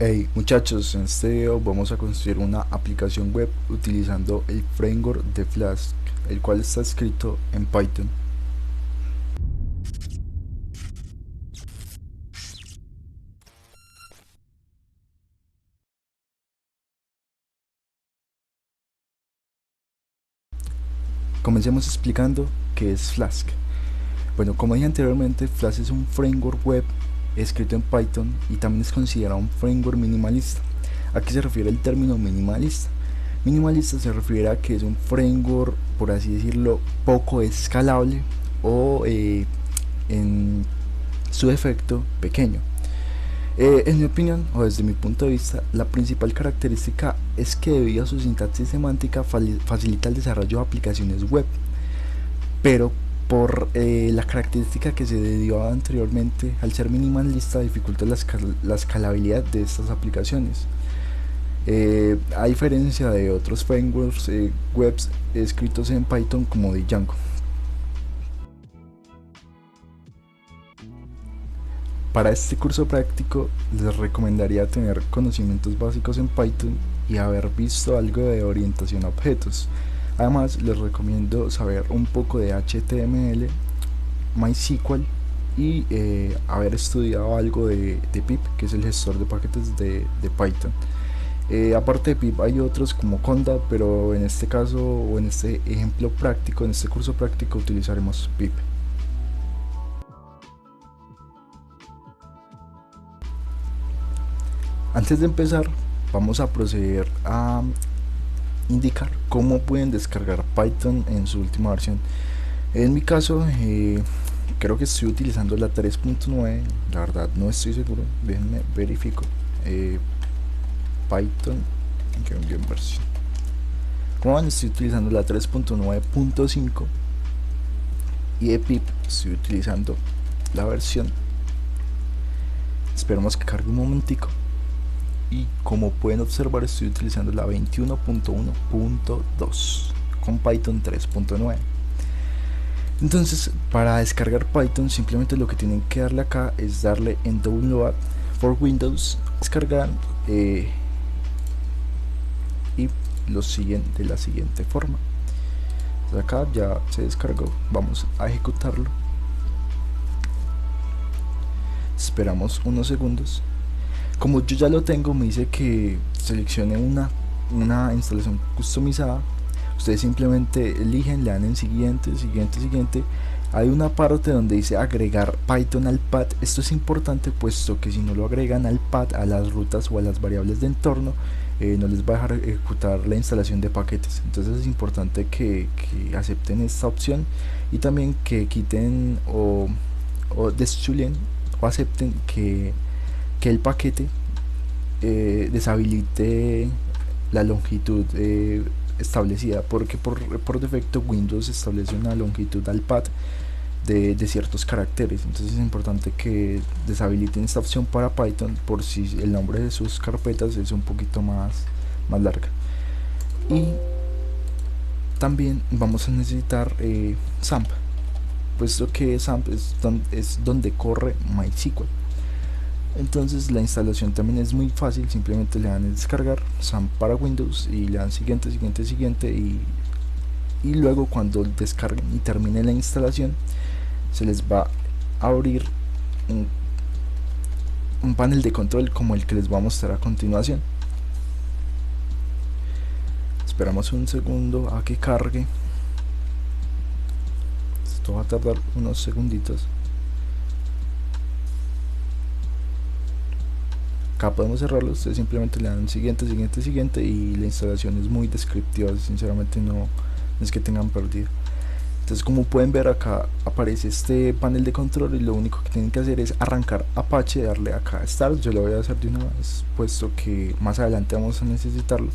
Hey muchachos, en este video vamos a construir una aplicación web utilizando el framework de Flask, el cual está escrito en Python. Comencemos explicando qué es Flask. Bueno, como dije anteriormente, Flask es un framework web escrito en Python y también es considerado un framework minimalista. ¿A qué se refiere el término minimalista? Minimalista se refiere a que es un framework, por así decirlo, poco escalable o en su defecto pequeño. En mi opinión, o desde mi punto de vista, la principal característica es que debido a su sintaxis semántica facilita el desarrollo de aplicaciones web, pero por la característica que se dio anteriormente, al ser minimalista dificulta la escalabilidad de estas aplicaciones. A diferencia de otros frameworks webs escritos en Python como Django. Para este curso práctico les recomendaría tener conocimientos básicos en Python y haber visto algo de orientación a objetos. Además les recomiendo saber un poco de HTML, MySQL y haber estudiado algo de pip, que es el gestor de paquetes de Python. Aparte de pip hay otros como Conda, pero en este caso o en este ejemplo práctico, en este curso práctico utilizaremos pip. Antes de empezar, vamos a proceder a indicar cómo pueden descargar Python en su última versión. En mi caso, creo que estoy utilizando la 3.9, la verdad no estoy seguro, déjenme verifico. Python, en versión. Como ven, estoy utilizando la 3.9.5 y de pip estoy utilizando la versión. Esperemos que cargue un momentico. Y como pueden observar, estoy utilizando la 21.1.2 con Python 3.9. Entonces, para descargar Python, simplemente lo que tienen que darle acá es darle en Download for Windows, descargar y lo siguen de la siguiente forma. Entonces acá ya se descargó, vamos a ejecutarlo. Esperamos unos segundos. Como yo ya lo tengo, me dice que seleccione una instalación customizada. Ustedes simplemente eligen, le dan en siguiente, siguiente, siguiente. Hay una parte donde dice agregar Python al pad. Esto es importante puesto que si no lo agregan al pad, a las rutas o a las variables de entorno, no les va a dejar ejecutar la instalación de paquetes. Entonces es importante que acepten esta opción y también que quiten o deschulen o acepten que el paquete deshabilite la longitud establecida, porque por defecto Windows establece una longitud al pad de ciertos caracteres. Entonces es importante que deshabiliten esta opción para Python por si el nombre de sus carpetas es un poquito más larga. Y también vamos a necesitar XAMPP, puesto que XAMPP es donde corre MySQL. Entonces la instalación también es muy fácil, simplemente le dan a descargar XAMPP para Windows y le dan siguiente, siguiente, siguiente y luego cuando descarguen y termine la instalación se les va a abrir un panel de control como el que les voy a mostrar a continuación. Esperamos un segundo a que cargue, esto va a tardar unos segunditos. Acá podemos cerrarlo, ustedes simplemente le dan siguiente, siguiente, siguiente y la instalación es muy descriptiva, sinceramente no es que tengan perdido. Entonces, como pueden ver, acá aparece este panel de control y lo único que tienen que hacer es arrancar Apache, darle acá Start. Yo lo voy a hacer de una vez puesto que más adelante vamos a necesitarlo.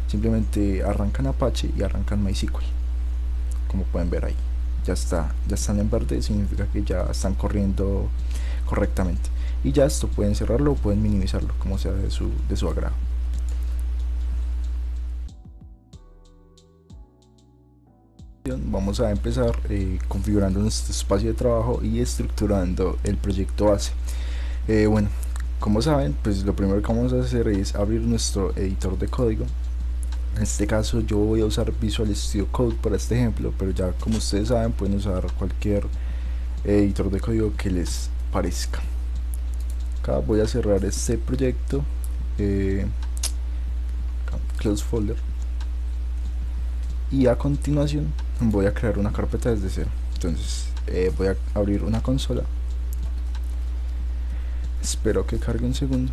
Simplemente arrancan Apache y arrancan MySQL, como pueden ver ahí ya están en verde, significa que ya están corriendo correctamente. Y ya esto pueden cerrarlo o pueden minimizarlo como sea de su agrado. Vamos a empezar configurando nuestro espacio de trabajo y estructurando el proyecto base. Bueno, Como saben, pues lo primero que vamos a hacer es abrir nuestro editor de código. En este caso yo voy a usar Visual Studio Code para este ejemplo, pero ya como ustedes saben pueden usar cualquier editor de código que les parezca. Acá voy a cerrar este proyecto, close folder, y a continuación voy a crear una carpeta desde cero. Entonces voy a abrir una consola, espero que cargue un segundo.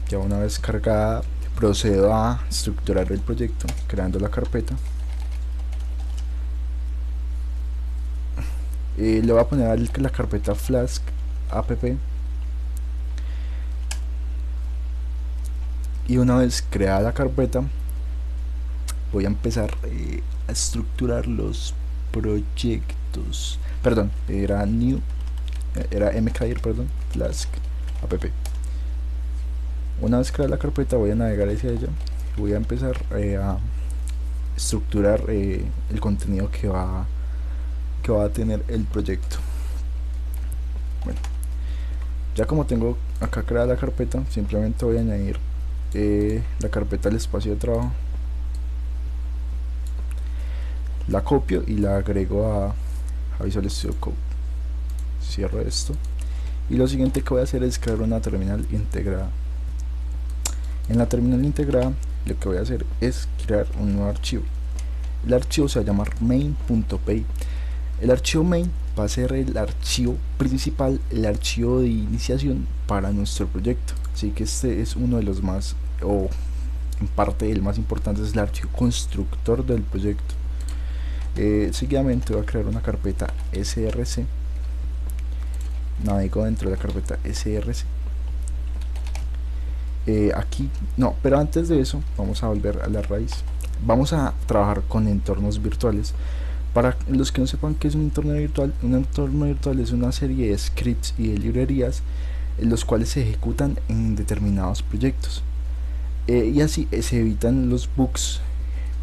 Ya una vez cargada procedo a estructurar el proyecto creando la carpeta. Le voy a poner la carpeta flask app, y una vez creada la carpeta voy a empezar a estructurar los proyectos. Perdón, era mkdir, perdón, flask app. Una vez creada la carpeta voy a navegar hacia ella y voy a empezar a estructurar el contenido que va a tener el proyecto. Bueno, ya como tengo acá creada la carpeta, simplemente voy a añadir la carpeta al espacio de trabajo, la copio y la agrego a Visual Studio Code. Cierro esto y lo siguiente que voy a hacer es crear una terminal integrada. En la terminal integrada lo que voy a hacer es crear un nuevo archivo. El archivo se va a llamar main.py. El archivo main va a ser el archivo principal, el archivo de iniciación para nuestro proyecto. Así que este es uno de los más, o en parte el más importante, es el archivo constructor del proyecto. Seguidamente voy a crear una carpeta src, navego dentro de la carpeta src. Aquí no, pero antes de eso vamos a volver a la raíz. Vamos a trabajar con entornos virtuales. Para los que no sepan qué es un entorno virtual es una serie de scripts y de librerías en los cuales se ejecutan en determinados proyectos, y así se evitan los bugs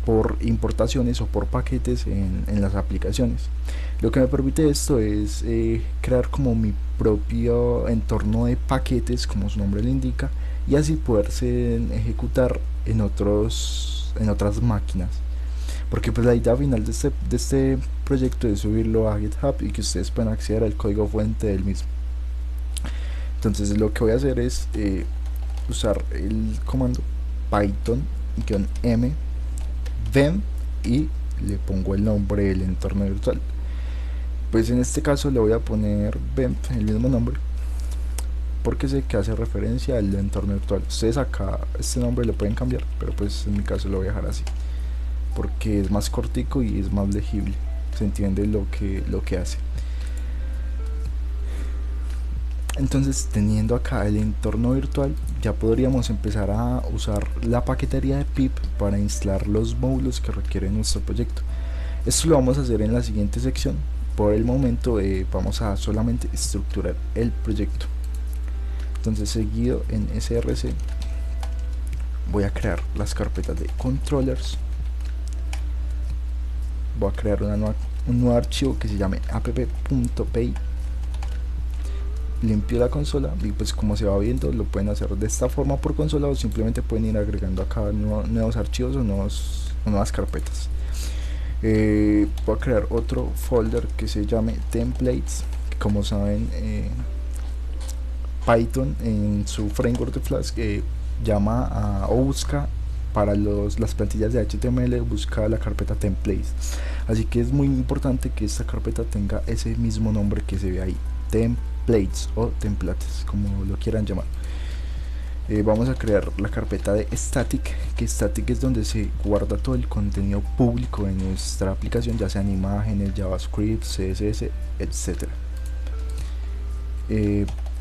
por importaciones o por paquetes en las aplicaciones. Lo que me permite esto es crear como mi propio entorno de paquetes, como su nombre le indica, y así poderse ejecutar en otras máquinas, porque pues la idea final de este proyecto es subirlo a GitHub y que ustedes puedan acceder al código fuente del mismo. Entonces lo que voy a hacer es usar el comando python-m vem y le pongo el nombre del entorno virtual. Pues en este caso le voy a poner vem, el mismo nombre, porque sé que hace referencia al entorno virtual. Ustedes acá este nombre lo pueden cambiar, pero pues en mi caso lo voy a dejar así porque es más cortico y es más legible, se entiende lo que hace. Entonces, teniendo acá el entorno virtual, ya podríamos empezar a usar la paquetería de pip para instalar los módulos que requiere nuestro proyecto. Esto lo vamos a hacer en la siguiente sección. Por el momento vamos a solamente estructurar el proyecto. Entonces, seguido en src voy a crear las carpetas de controllers. Voy a crear un nuevo archivo que se llame app.py. Limpio la consola y pues como se va viendo lo pueden hacer de esta forma por consola, o simplemente pueden ir agregando acá nuevos archivos o nuevas carpetas. Voy a crear otro folder que se llame templates. Como saben, Python en su framework de Flask llama o busca para las plantillas de HTML, busca la carpeta templates, así que es muy importante que esta carpeta tenga ese mismo nombre que se ve ahí, templates o templates, como lo quieran llamar. Vamos a crear la carpeta de static, que static es donde se guarda todo el contenido público de nuestra aplicación, ya sean imágenes, JavaScript, CSS, etc.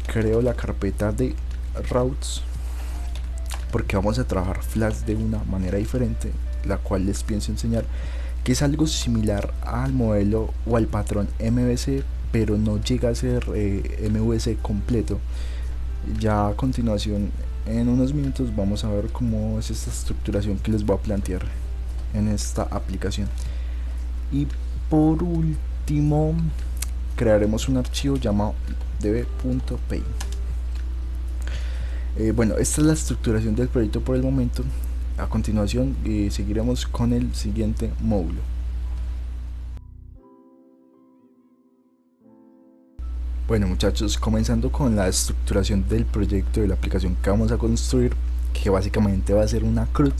Creo la carpeta de routes porque vamos a trabajar Flask de una manera diferente, la cual les pienso enseñar, que es algo similar al modelo o al patrón MVC, pero no llega a ser MVC completo. Ya a continuación, en unos minutos, vamos a ver cómo es esta estructuración que les voy a plantear en esta aplicación. Y por último, crearemos un archivo llamado db.py. Bueno, esta es la estructuración del proyecto por el momento. A continuación seguiremos con el siguiente módulo. Bueno muchachos, comenzando con la estructuración del proyecto de la aplicación que vamos a construir, que básicamente va a ser una CRUD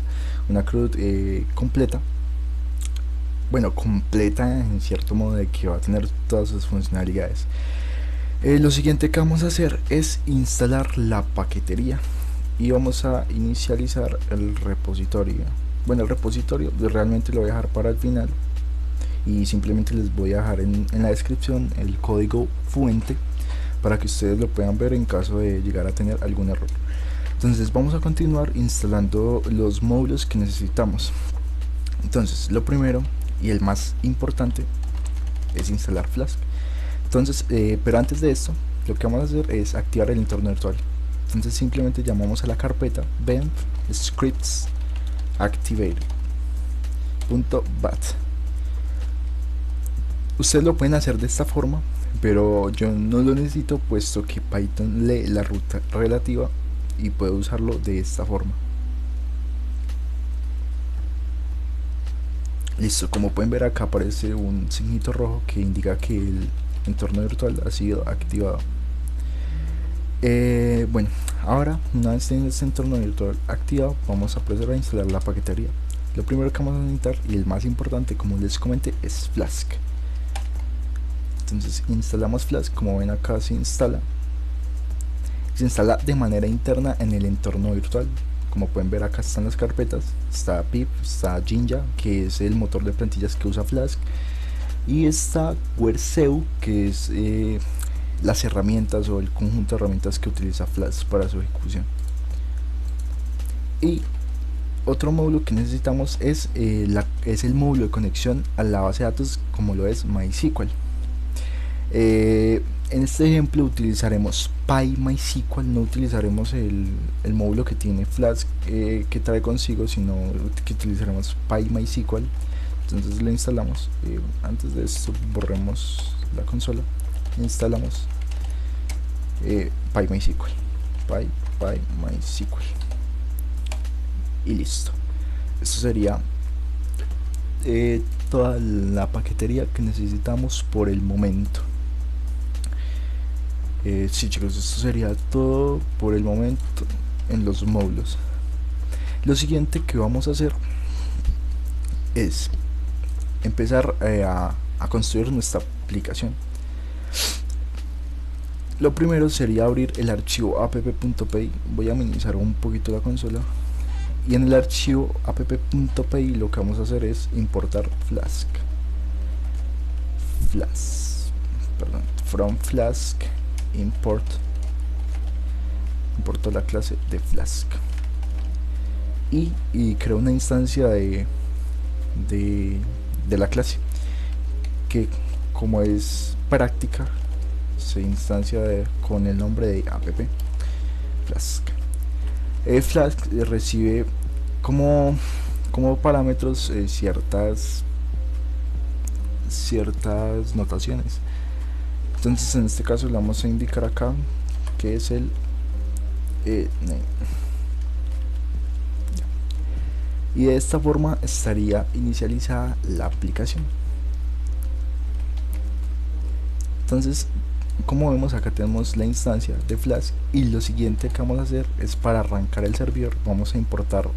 completa. Bueno, completa en cierto modo, de que va a tener todas sus funcionalidades. Lo siguiente que vamos a hacer es instalar la paquetería y vamos a inicializar el repositorio. Bueno, el repositorio realmente lo voy a dejar para el final y simplemente les voy a dejar en la descripción el código fuente para que ustedes lo puedan ver en caso de llegar a tener algún error. Entonces vamos a continuar instalando los módulos que necesitamos. Entonces lo primero y el más importante es instalar Flask. Entonces pero antes de esto, lo que vamos a hacer es activar el entorno virtual. Entonces simplemente llamamos a la carpeta benf scripts activated.bat. Ustedes lo pueden hacer de esta forma, pero yo no lo necesito, puesto que Python lee la ruta relativa y puedo usarlo de esta forma. Listo, como pueden ver acá aparece un signito rojo que indica que el entorno virtual ha sido activado. Bueno, ahora una vez teniendo este entorno virtual activado, vamos a proceder a instalar la paquetería. Lo primero que vamos a necesitar, y el más importante como les comenté, es Flask. Entonces instalamos Flask. Como ven acá se instala de manera interna en el entorno virtual. Como pueden ver acá están las carpetas, está pip, está Jinja, que es el motor de plantillas que usa Flask, y está Guerceu, que es las herramientas o el conjunto de herramientas que utiliza Flask para su ejecución. Y otro módulo que necesitamos es el módulo de conexión a la base de datos, como lo es MySQL. En este ejemplo utilizaremos PyMySQL, no utilizaremos el módulo que tiene Flask que trae consigo, sino que utilizaremos PyMySQL. Entonces lo instalamos. Antes de esto borremos la consola, instalamos PyMySQL, PyMySQL y listo. Esto sería toda la paquetería que necesitamos por el momento. Sí chicos, esto sería todo por el momento en los módulos. Lo siguiente que vamos a hacer es empezar a construir nuestra aplicación. Lo primero sería abrir el archivo app.py. Voy a minimizar un poquito la consola, y en el archivo app.py lo que vamos a hacer es importar Flask, from Flask importo la clase de Flask y creo una instancia de la clase que, como es práctica, se instancia con el nombre de app Flask. Flask recibe como parámetros ciertas notaciones. Entonces en este caso le vamos a indicar acá que es el name. Y de esta forma estaría inicializada la aplicación. Entonces, como vemos acá tenemos la instancia de Flask, y lo siguiente que vamos a hacer es, para arrancar el servidor, vamos a importar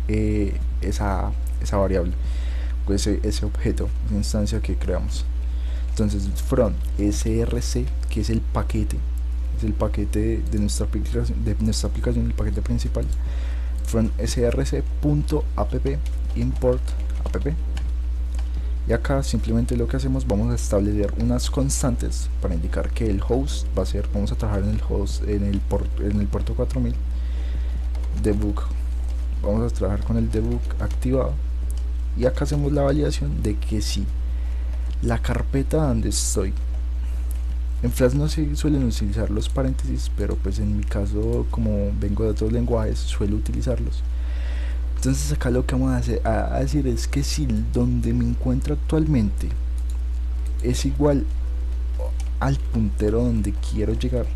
esa variable, pues ese objeto, esa instancia que creamos. Entonces from src, que es el paquete de nuestra aplicación, el paquete principal, from src.app import app. Y acá simplemente lo que hacemos, vamos a establecer unas constantes para indicar que el host va a ser, vamos a trabajar en el host, en el puerto 4000. Debug, vamos a trabajar con el debug activado, y acá hacemos la validación de que sí, la carpeta donde estoy, en Flask no se suelen utilizar los paréntesis, pero pues en mi caso, como vengo de otros lenguajes, suelo utilizarlos. Entonces acá lo que vamos a decir es que si donde me encuentro actualmente es igual al puntero donde quiero llegar,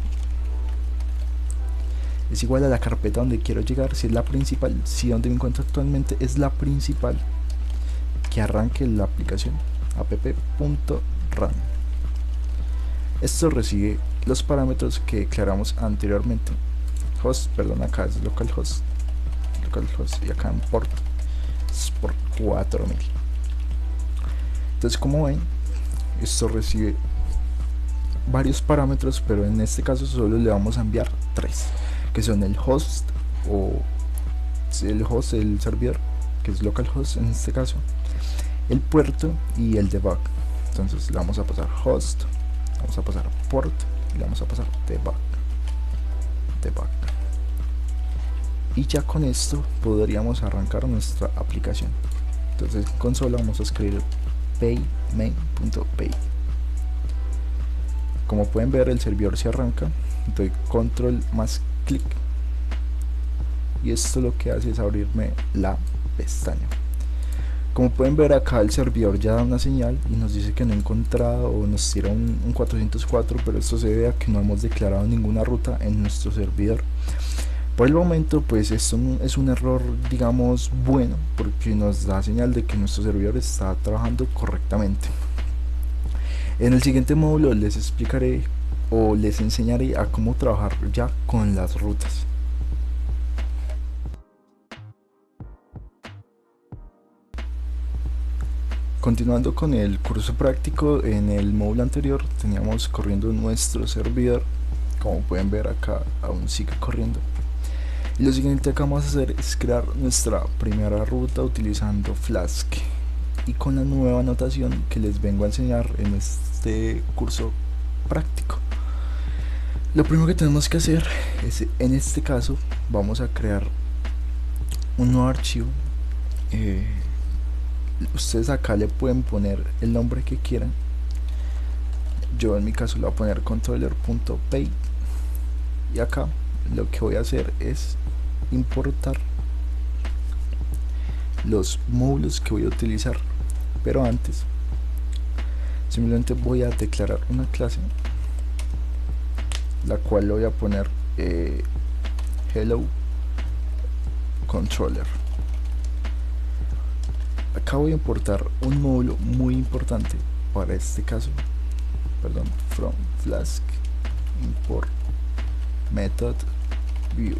es igual a la carpeta donde quiero llegar. Si es la principal, si donde me encuentro actualmente es la principal, que arranque la aplicación app.run. Esto recibe los parámetros que declaramos anteriormente. Host, perdón, acá es localhost y acá en port es por 4000. Entonces, como ven, esto recibe varios parámetros, pero en este caso solo le vamos a enviar 3, que son el host el servidor, que es localhost en este caso, el puerto y el debug. Entonces le vamos a pasar host, vamos a pasar port y le vamos a pasar debug. Y ya con esto podríamos arrancar nuestra aplicación. Entonces en consola vamos a escribir paymain.pay. Como pueden ver, el servidor se arranca. Doy control más clic y esto lo que hace es abrirme la pestaña. Como pueden ver, acá el servidor ya da una señal y nos dice que no ha encontrado, o nos tira un 404, pero esto se debe a que no hemos declarado ninguna ruta en nuestro servidor. Por el momento, pues esto es un error, digamos, bueno, porque nos da señal de que nuestro servidor está trabajando correctamente. En el siguiente módulo les explicaré o les enseñaré a cómo trabajar ya con las rutas. Continuando con el curso práctico, en el módulo anterior teníamos corriendo nuestro servidor. Como pueden ver, acá aún sigue corriendo. Y lo siguiente que vamos a hacer es crear nuestra primera ruta utilizando Flask y con la nueva notación que les vengo a enseñar en este curso práctico. Lo primero que tenemos que hacer es, en este caso, vamos a crear un nuevo archivo. Ustedes acá le pueden poner el nombre que quieran. Yo en mi caso le voy a poner controller.pay y acá lo que voy a hacer es importar los módulos que voy a utilizar, pero antes simplemente voy a declarar una clase, la cual le voy a poner hello controller. Acá voy a importar un módulo muy importante para este caso, perdón, from Flask import method view,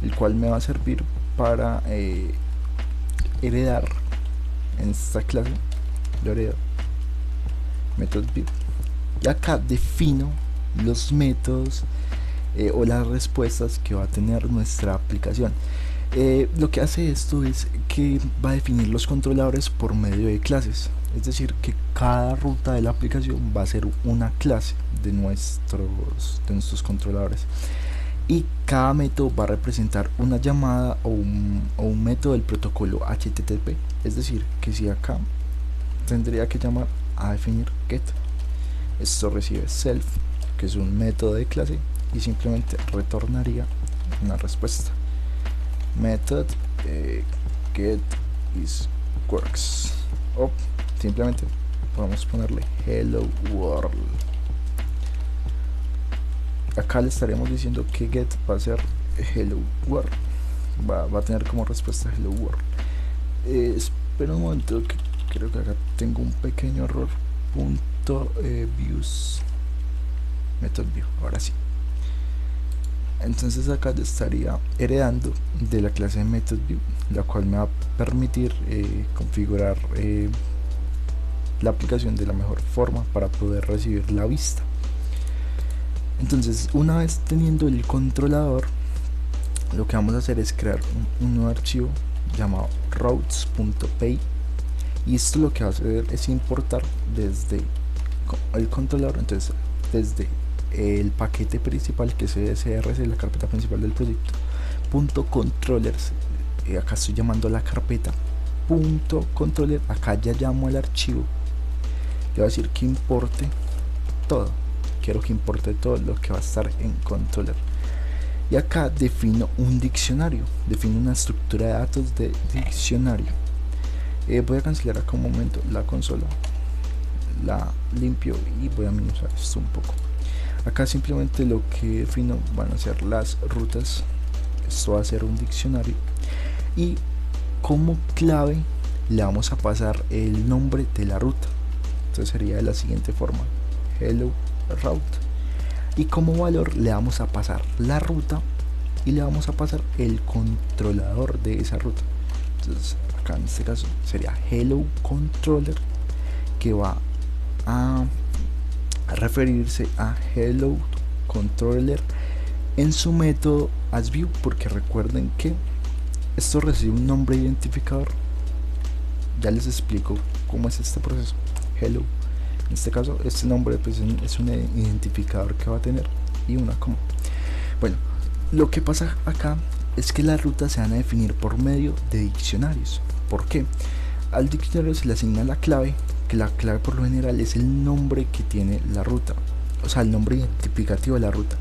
el cual me va a servir para heredar en esta clase. Lo heredo method view y acá defino los métodos o las respuestas que va a tener nuestra aplicación. Lo que hace esto es que va a definir los controladores por medio de clases, es decir, que cada ruta de la aplicación va a ser una clase de nuestros controladores, y cada método va a representar una llamada o un método del protocolo HTTP. Es decir, que si acá tendría que llamar a definir get, esto recibe self, que es un método de clase, y simplemente retornaría una respuesta. Method get is works, o simplemente podemos ponerle hello world. Acá le estaremos diciendo que get va a ser hello world, va a tener como respuesta hello world. Espera un momento, que creo que acá tengo un pequeño error. Views method view, ahora sí. Entonces acá yo estaría heredando de la clase de method view, la cual me va a permitir configurar la aplicación de la mejor forma para poder recibir la vista. Entonces, una vez teniendo el controlador, lo que vamos a hacer es crear un nuevo archivo llamado routes.py, y esto lo que va a hacer es importar desde el controlador, entonces desde el paquete principal, que es CSRC, la carpeta principal del proyecto, .controllers, acá estoy llamando a la carpeta .controller, acá ya llamo al archivo, le voy a decir que importe todo, quiero que importe todo lo que va a estar en controller, y acá defino un diccionario, defino una estructura de datos de diccionario. Voy a cancelar acá un momento la consola, la limpio y voy a minimizar esto un poco. Acá simplemente lo que defino van a ser las rutas. Esto va a ser un diccionario y como clave le vamos a pasar el nombre de la ruta. Entonces sería de la siguiente forma: hello route, y como valor le vamos a pasar la ruta y le vamos a pasar el controlador de esa ruta. Entonces acá en este caso sería hello controller, que va a referirse a hello controller en su método asView, porque recuerden que esto recibe un nombre identificador. Ya les explico cómo es este proceso. Hello, en este caso este nombre pues es un identificador que va a tener y una coma. Bueno, lo que pasa acá es que las rutas se van a definir por medio de diccionarios. ¿Por qué? Al diccionario se le asigna la clave, que la clave por lo general es el nombre que tiene la ruta, o sea, el nombre identificativo de la ruta.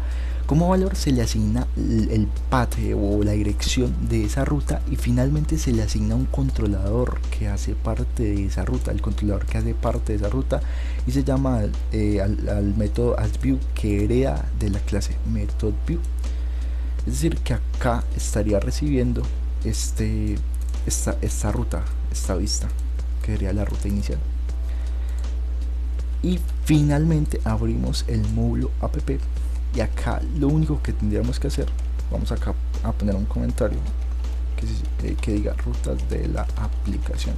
Como valor se le asigna el path o la dirección de esa ruta, y finalmente se le asigna un controlador que hace parte de esa ruta, el controlador que hace parte de esa ruta, y se llama al método asView, que hereda de la clase methodView. Es decir, que acá estaría recibiendo esta ruta, esta vista, que sería la ruta inicial. Y finalmente abrimos el módulo app, y acá lo único que tendríamos que hacer, vamos acá a poner un comentario que diga rutas de la aplicación,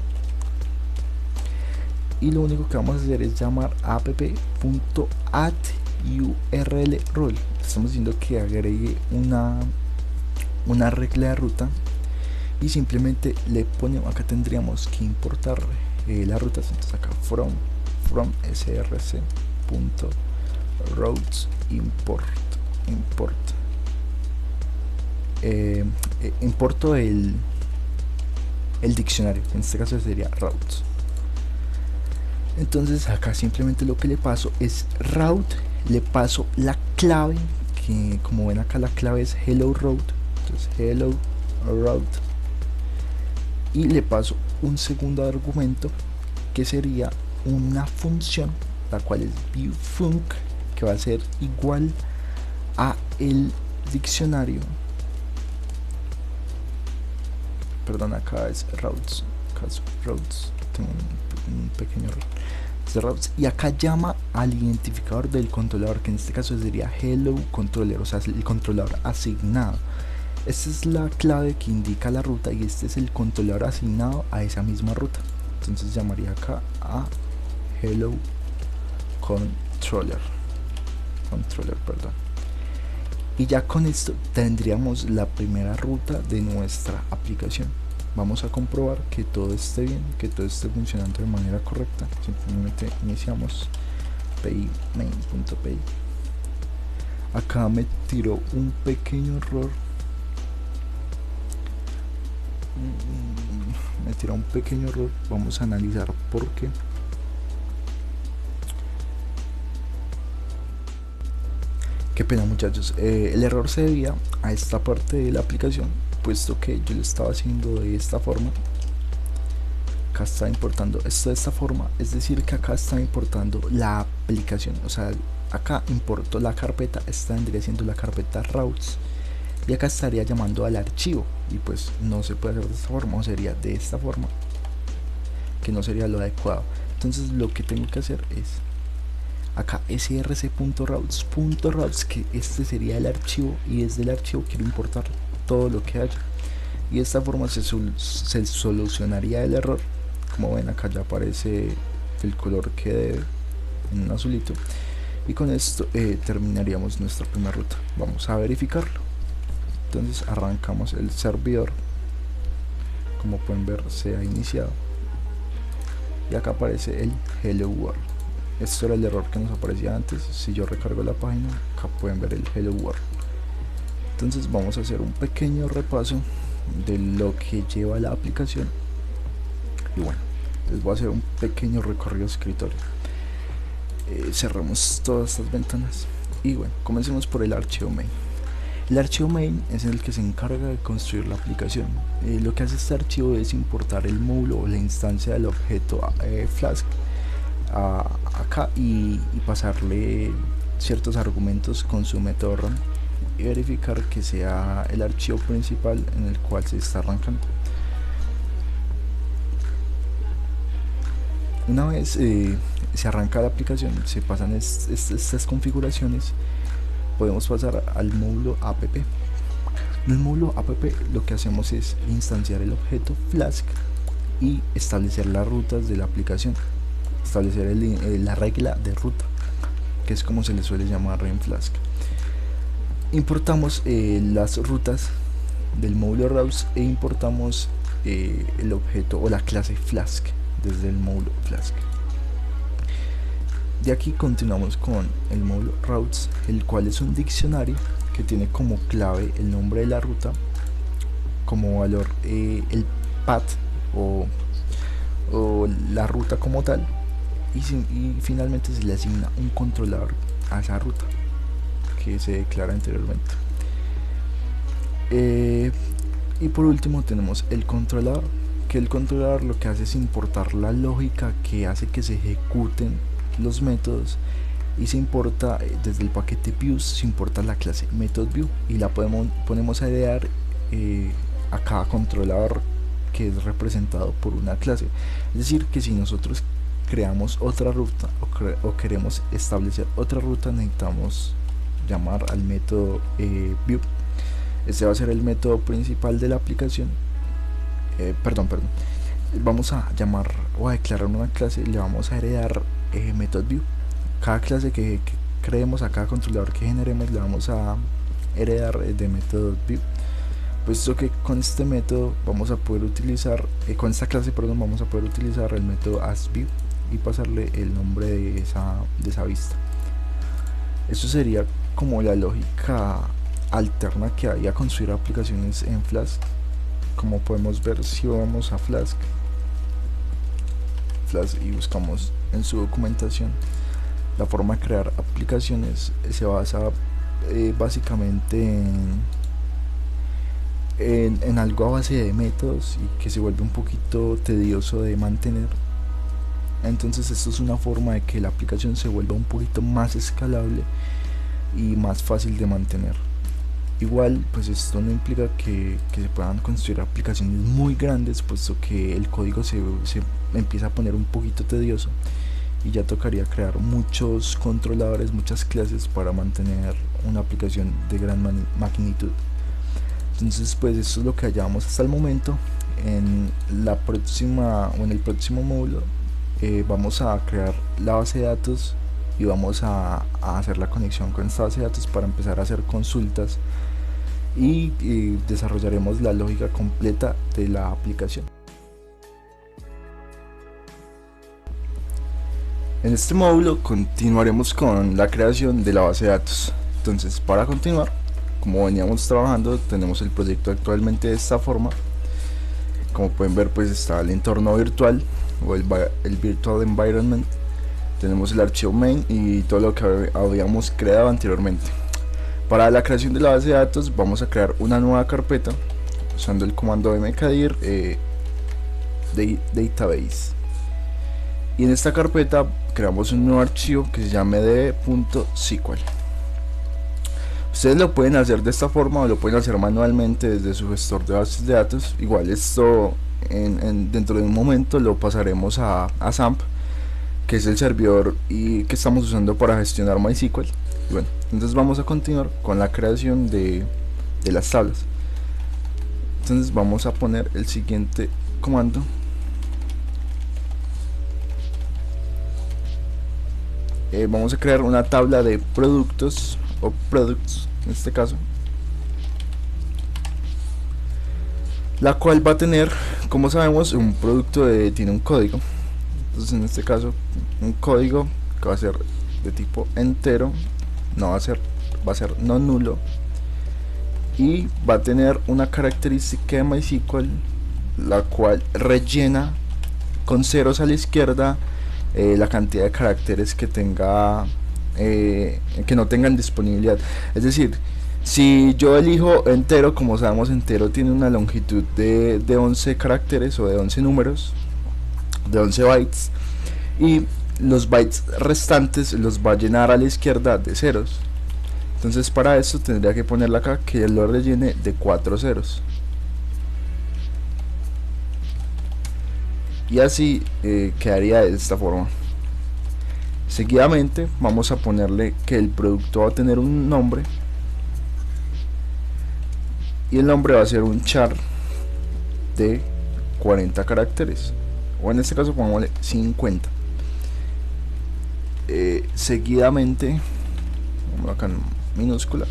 y lo único que vamos a hacer es llamar app.addURL. Estamos diciendo que agregue una regla de ruta, y simplemente le ponemos, acá tendríamos que importar las rutas. Entonces acá from src.routes importo el diccionario, en este caso sería routes. Entonces acá simplemente lo que le paso es route, le paso la clave, que como ven acá la clave es hello route, entonces hello route, y le paso un segundo argumento que sería una función, la cual es viewfunc, que va a ser igual a el diccionario, perdón, acá es routes, tengo un pequeño error, routes, y acá llama al identificador del controlador, que en este caso sería hello controller, o sea, el controlador asignado. Esta es la clave que indica la ruta, y este es el controlador asignado a esa misma ruta. Entonces llamaría acá a hello controller, perdón. Y ya con esto tendríamos la primera ruta de nuestra aplicación. Vamos a comprobar que todo esté bien, que todo esté funcionando de manera correcta. Simplemente iniciamos main.py. Acá me tiró un pequeño error. Vamos a analizar por qué. Qué pena, muchachos, el error se debía a esta parte de la aplicación, puesto que yo lo estaba haciendo de esta forma. Acá está importando esto de esta forma, es decir que acá está importando la aplicación, o sea, acá importo la carpeta, esta vendría siendo la carpeta routes, y acá estaría llamando al archivo, y pues no se puede hacer de esta forma, o sería de esta forma, que no sería lo adecuado. Entonces lo que tengo que hacer es acá src.routes, que este sería el archivo, y desde el archivo quiero importar todo lo que haya, y de esta forma se solucionaría el error. Como ven, acá ya aparece el color que debe en un azulito, y con esto terminaríamos nuestra primera ruta. Vamos a verificarlo. Entonces arrancamos el servidor, como pueden ver se ha iniciado, y acá aparece el hello world. Esto era el error que nos aparecía antes. Si yo recargo la página, acá pueden ver el hello world. Entonces vamos a hacer un pequeño repaso de lo que lleva la aplicación, y bueno, les voy a hacer un pequeño recorrido de escritorio. Cerramos todas estas ventanas y bueno, comencemos por el archivo main. El archivo main es el que se encarga de construir la aplicación. Lo que hace este archivo es importar el módulo o la instancia del objeto Flask acá y pasarle ciertos argumentos con su método run y verificar que sea el archivo principal en el cual se está arrancando. Una vez se arranca la aplicación, se pasan estas configuraciones, podemos pasar al módulo app. En el módulo app lo que hacemos es instanciar el objeto Flask y establecer las rutas de la aplicación, establecer la regla de ruta, que es como se le suele llamar en Flask. Importamos las rutas del módulo routes e importamos el objeto o la clase Flask desde el módulo Flask. De aquí continuamos con el módulo routes, el cual es un diccionario que tiene como clave el nombre de la ruta, como valor el path o la ruta como tal, y finalmente se le asigna un controlador a esa ruta que se declara anteriormente. Y por último tenemos el controlador, que el controlador lo que hace es importar la lógica que hace que se ejecuten los métodos, y se importa desde el paquete views, se importa la clase methodView y la ponemos a heredar a cada controlador, que es representado por una clase. Es decir, que si nosotros creamos otra ruta o queremos establecer otra ruta, necesitamos llamar al método view. Este va a ser el método principal de la aplicación. Vamos a llamar o a declarar una clase y le vamos a heredar methodView. Cada clase que creemos, a cada controlador que generemos, le vamos a heredar de método view, puesto que con este método vamos a poder utilizar, con esta clase, perdón, vamos a poder utilizar el método asView y pasarle el nombre de esa vista. Eso sería como la lógica alterna que hay a construir aplicaciones en Flask. Como podemos ver, si vamos a Flask y buscamos en su documentación, la forma de crear aplicaciones se basa básicamente en algo a base de métodos y que se vuelve un poquito tedioso de mantener. Entonces esto es una forma de que la aplicación se vuelva un poquito más escalable y más fácil de mantener. Igual, pues esto no implica que se puedan construir aplicaciones muy grandes, puesto que el código se empieza a poner un poquito tedioso y ya tocaría crear muchos controladores, muchas clases para mantener una aplicación de gran magnitud. Entonces, pues esto es lo que hallamos hasta el momento. En el próximo módulo vamos a crear la base de datos y vamos a hacer la conexión con esta base de datos para empezar a hacer consultas y desarrollaremos la lógica completa de la aplicación. En este módulo continuaremos con la creación de la base de datos. Entonces, para continuar, como veníamos trabajando, tenemos el proyecto actualmente de esta forma. Como pueden ver, pues está el entorno virtual o el virtual environment. Tenemos el archivo main y todo lo que habíamos creado anteriormente. Para la creación de la base de datos vamos a crear una nueva carpeta usando el comando mkdir database, y en esta carpeta creamos un nuevo archivo que se llame db.sql. Ustedes lo pueden hacer de esta forma o lo pueden hacer manualmente desde su gestor de bases de datos. Igual esto dentro de un momento lo pasaremos a XAMPP, que es el servidor que estamos usando para gestionar MySQL. Y bueno, entonces vamos a continuar con la creación de las tablas. Entonces vamos a poner el siguiente comando. Vamos a crear una tabla de productos o products en este caso, la cual va a tener, como sabemos, un producto tiene un código. Entonces en este caso un código que va a ser de tipo entero, va a ser no nulo, y va a tener una característica de MySQL, la cual rellena con ceros a la izquierda la cantidad de caracteres que tenga, que no tengan disponibilidad. Es decir, si yo elijo entero, como sabemos, entero tiene una longitud de 11 caracteres o de 11 números, de 11 bytes, y los bytes restantes los va a llenar a la izquierda de ceros. Entonces para esto tendría que ponerle acá que lo rellene de 4 ceros. Y así quedaría de esta forma. Seguidamente vamos a ponerle que el producto va a tener un nombre, y el nombre va a ser un char de 40 caracteres, o en este caso pongámosle 50. Seguidamente, vamos acá en minúscula,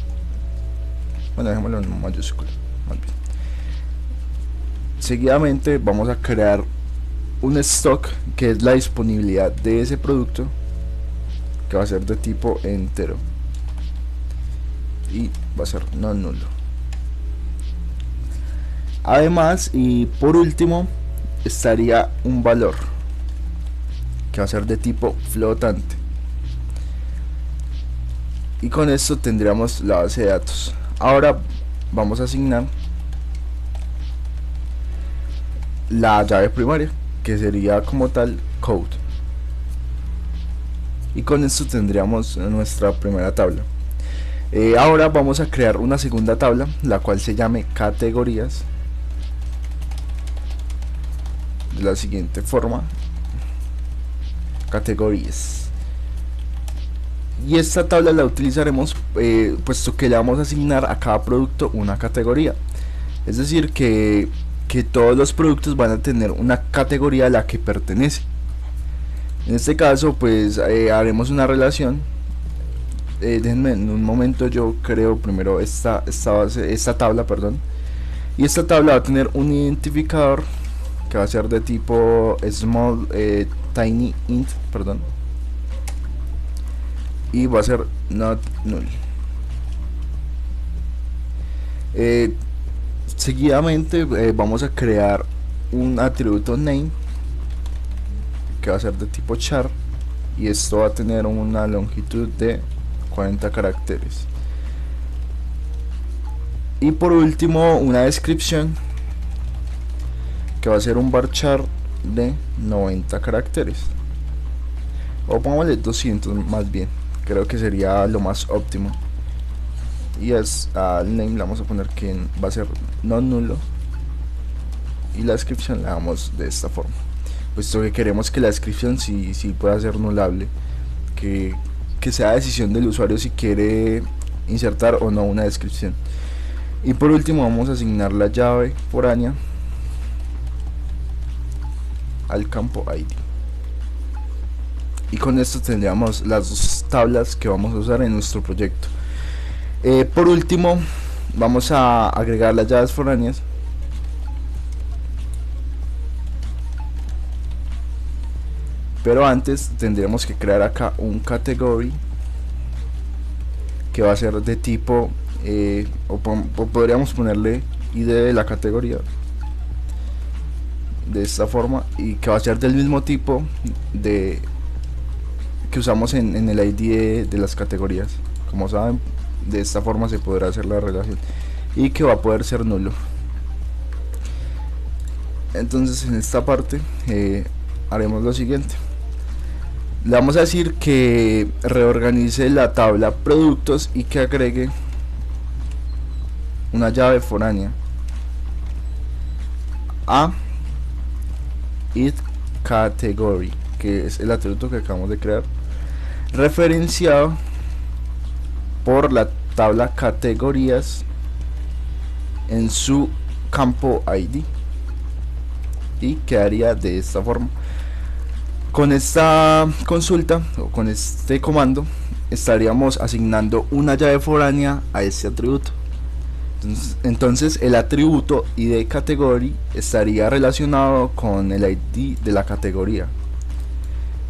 bueno, dejémoslo en mayúscula más bien. Seguidamente vamos a crear un stock, que es la disponibilidad de ese producto, que va a ser de tipo entero y va a ser no nulo. Además, y por último, estaría un valor que va a ser de tipo flotante, y con esto tendríamos la base de datos. Ahora vamos a asignar la llave primaria, que sería como tal code, y con esto tendríamos nuestra primera tabla. Ahora vamos a crear una segunda tabla, la cual se llame categorías, de la siguiente forma: categorías. Y esta tabla la utilizaremos puesto que le vamos a asignar a cada producto una categoría. Es decir, que todos los productos van a tener una categoría a la que pertenece. En este caso pues haremos una relación. Déjenme en un momento, yo creo primero esta tabla, perdón. Y esta tabla va a tener un identificador que va a ser de tipo small tiny int, perdón, y va a ser not null. Seguidamente vamos a crear un atributo name, que va a ser de tipo char, y esto va a tener una longitud de 40 caracteres. Y por último, una descripción, que va a ser un varchar de 90 caracteres, o pongámosle 200 más bien, creo que sería lo más óptimo. Y al name le vamos a poner que va a ser no nulo, y la descripción la damos de esta forma, puesto que queremos que la descripción sí pueda ser nullable, que sea decisión del usuario si quiere insertar o no una descripción. Y por último vamos a asignar la llave foránea al campo ID. Y con esto tendríamos las dos tablas que vamos a usar en nuestro proyecto. Por último vamos a agregar las llaves foráneas, pero antes tendremos que crear acá un category, que va a ser de tipo o podríamos ponerle ID de la categoría de esta forma, y que va a ser del mismo tipo que usamos en el ID de las categorías. Como saben, de esta forma se podrá hacer la relación, y que va a poder ser nulo. Entonces en esta parte haremos lo siguiente: le vamos a decir que reorganice la tabla productos y que agregue una llave foránea a id category, que es el atributo que acabamos de crear, referenciado por la tabla categorías en su campo ID, y quedaría de esta forma. Con esta consulta o con este comando estaríamos asignando una llave foránea a este atributo. Entonces el atributo id category estaría relacionado con el ID de la categoría,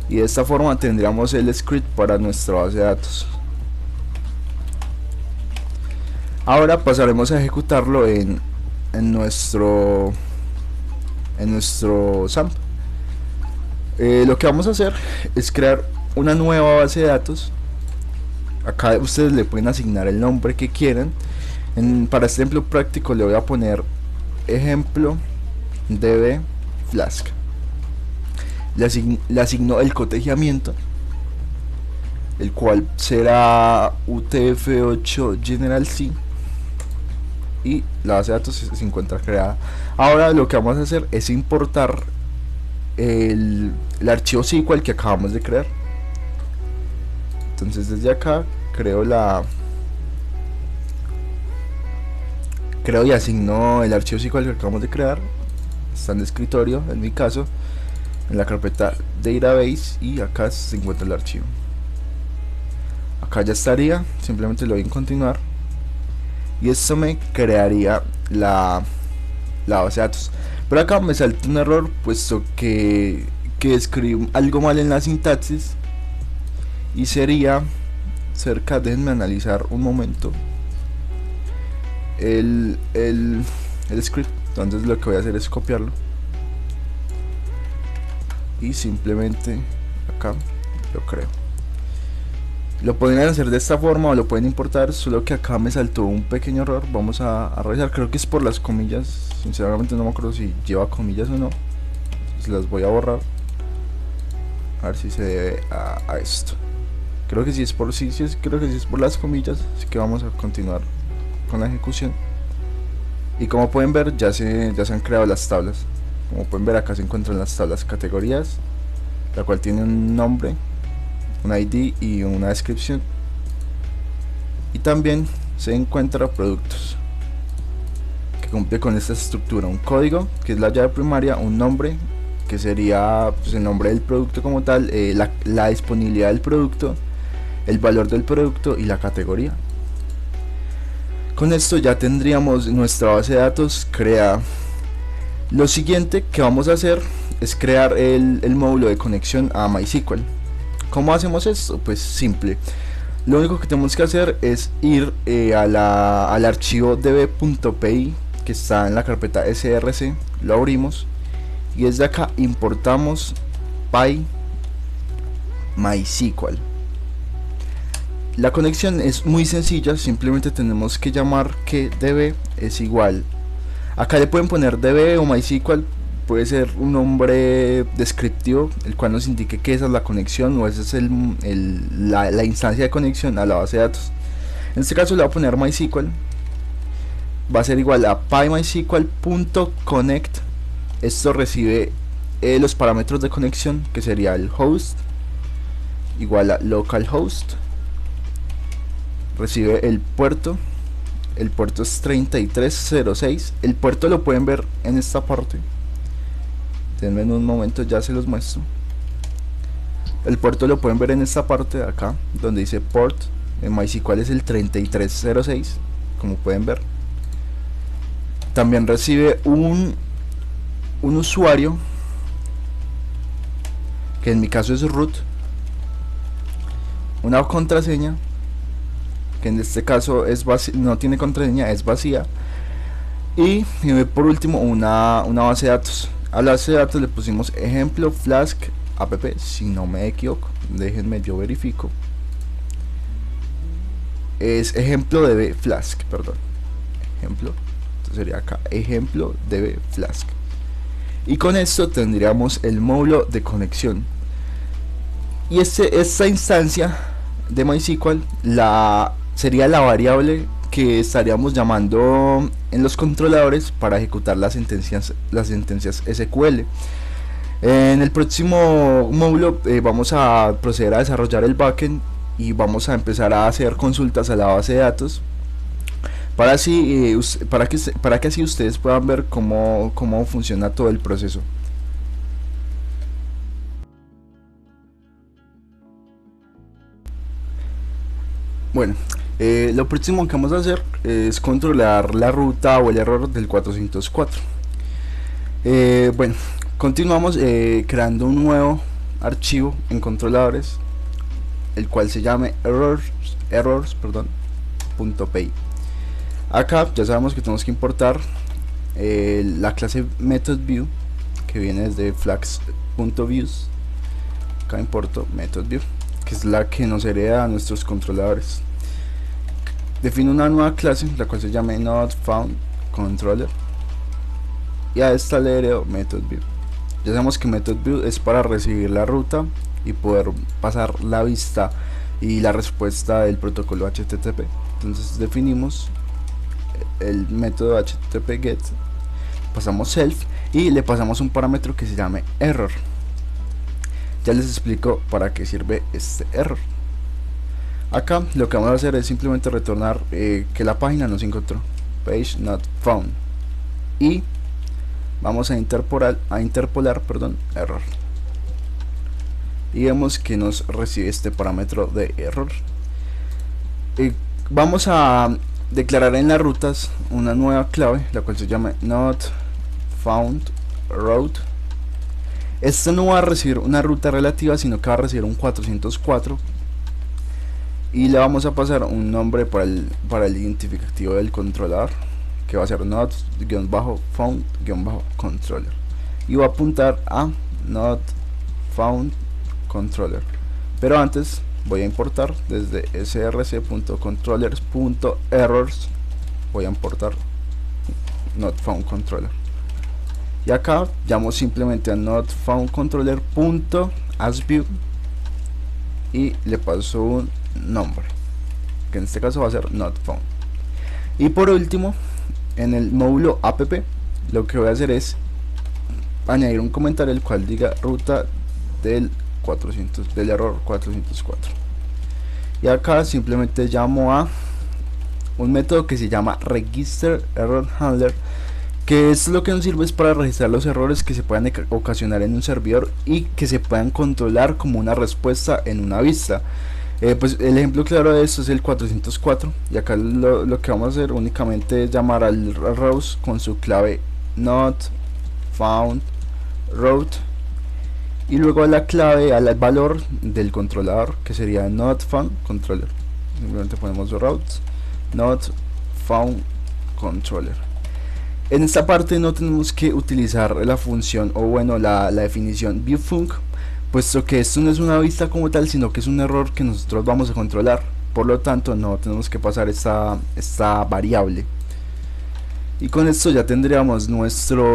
y de esta forma tendríamos el script para nuestra base de datos. Ahora pasaremos a ejecutarlo en nuestro SAMP. Lo que vamos a hacer es crear una nueva base de datos. Acá ustedes le pueden asignar el nombre que quieran. Para este ejemplo práctico le voy a poner ejemplo db flask. le asigno el cotejeamiento, el cual será UTF-8 General C, y la base de datos se encuentra creada. Ahora lo que vamos a hacer es importar el archivo SQL que acabamos de crear. Entonces desde acá creo y asigno el archivo SQL que acabamos de crear. Está en el escritorio, en mi caso, en la carpeta database, y acá se encuentra el archivo. Acá ya estaría, simplemente lo doy en continuar y esto me crearía la base de datos. Pero acá me salta un error, puesto que escribí algo mal en la sintaxis, y sería cerca, déjenme analizar un momento el script. Entonces lo que voy a hacer es copiarlo y simplemente acá lo creo. Lo pueden hacer de esta forma o lo pueden importar, solo que acá me saltó un pequeño error. Vamos a revisar, creo que es por las comillas. Sinceramente no me acuerdo si lleva comillas o no. Entonces las voy a borrar, a ver si se debe a esto. Creo que sí es por creo que sí es por las comillas, así que vamos a continuar con la ejecución. Y como pueden ver, ya se han creado las tablas. Como pueden ver, acá se encuentran las tablas categorías, la cual tiene un nombre, un ID y una descripción, y también se encuentra productos, que cumple con esta estructura: un código, que es la llave primaria, un nombre, que sería pues el nombre del producto como tal, la disponibilidad del producto, el valor del producto y la categoría. Con esto ya tendríamos nuestra base de datos creada. Lo siguiente que vamos a hacer es crear el módulo de conexión a MySQL. ¿Cómo hacemos esto? Pues simple. Lo único que tenemos que hacer es ir al archivo db.py que está en la carpeta src, lo abrimos y desde acá importamos py MySQL. La conexión es muy sencilla, simplemente tenemos que llamar que db es igual. Acá le pueden poner db o MySQL, puede ser un nombre descriptivo, el cual nos indique que esa es la conexión o esa es la instancia de conexión a la base de datos. En este caso le voy a poner MySQL, va a ser igual a pymysql.connect. Esto recibe los parámetros de conexión, que sería el host igual a localhost, recibe el puerto es 3306. El puerto lo pueden ver en esta parte. Denme en un momento, ya se los muestro. El puerto lo pueden ver en esta parte de acá, donde dice port. En MySQL es el 3306, como pueden ver. También recibe un usuario, que en mi caso es root. Una contraseña, que en este caso es no tiene contraseña, es vacía. Y por último una base de datos. A la base de datos le pusimos ejemplo flask app, si no me equivoco, déjenme yo verifico. Es ejemplo db flask, perdón, ejemplo, entonces sería acá ejemplo db flask. Y con esto tendríamos el módulo de conexión. Y esta instancia de MySQL sería la variable que estaríamos llamando en los controladores para ejecutar las sentencias SQL. En el próximo módulo vamos a proceder a desarrollar el backend y vamos a empezar a hacer consultas a la base de datos para que así ustedes puedan ver cómo funciona todo el proceso. Bueno, lo próximo que vamos a hacer es controlar la ruta o el error del 404. Bueno, continuamos creando un nuevo archivo en controladores, el cual se llame errors.py. Acá ya sabemos que tenemos que importar la clase methodView, que viene desde flags.views. Acá importo methodView, que es la que nos hereda a nuestros controladores. Defino una nueva clase, la cual se llama notFoundController, y a esta le heredo methodView. Ya sabemos que method view es para recibir la ruta y poder pasar la vista y la respuesta del protocolo HTTP. Entonces definimos el método HTTP GET, pasamos self y le pasamos un parámetro que se llame error. Ya les explico para qué sirve este error. Acá lo que vamos a hacer es simplemente retornar que la página no se encontró, page not found, y vamos a interpolar error, y vemos que nos recibe este parámetro de error. Vamos a declarar en las rutas una nueva clave, la cual se llama not found route. Esto no va a recibir una ruta relativa, sino que va a recibir un 404, y le vamos a pasar un nombre para el identificativo del controlador, que va a ser not-found-controller, y va a apuntar a not found controller. Pero antes voy a importar desde src.controllers.errors, voy a importar not found controller, y acá llamo simplemente a not found controller.asView y le paso un nombre, que en este caso va a ser not found. Y por último, en el módulo app, lo que voy a hacer es añadir un comentario el cual diga ruta del error 404, y acá simplemente llamo a un método que se llama register error handler, que es lo que nos sirve es para registrar los errores que se puedan ocasionar en un servidor y que se puedan controlar como una respuesta en una vista. Pues el ejemplo claro de esto es el 404, y acá lo que vamos a hacer únicamente es llamar al route con su clave not found route, y luego a la clave, al valor del controlador, que sería not found controller. Simplemente ponemos routes not found controller. En esta parte no tenemos que utilizar la función, o bueno, la definición viewfunc, puesto que esto no es una vista como tal, sino que es un error que nosotros vamos a controlar. Por lo tanto no tenemos que pasar esta variable, y con esto ya tendríamos nuestra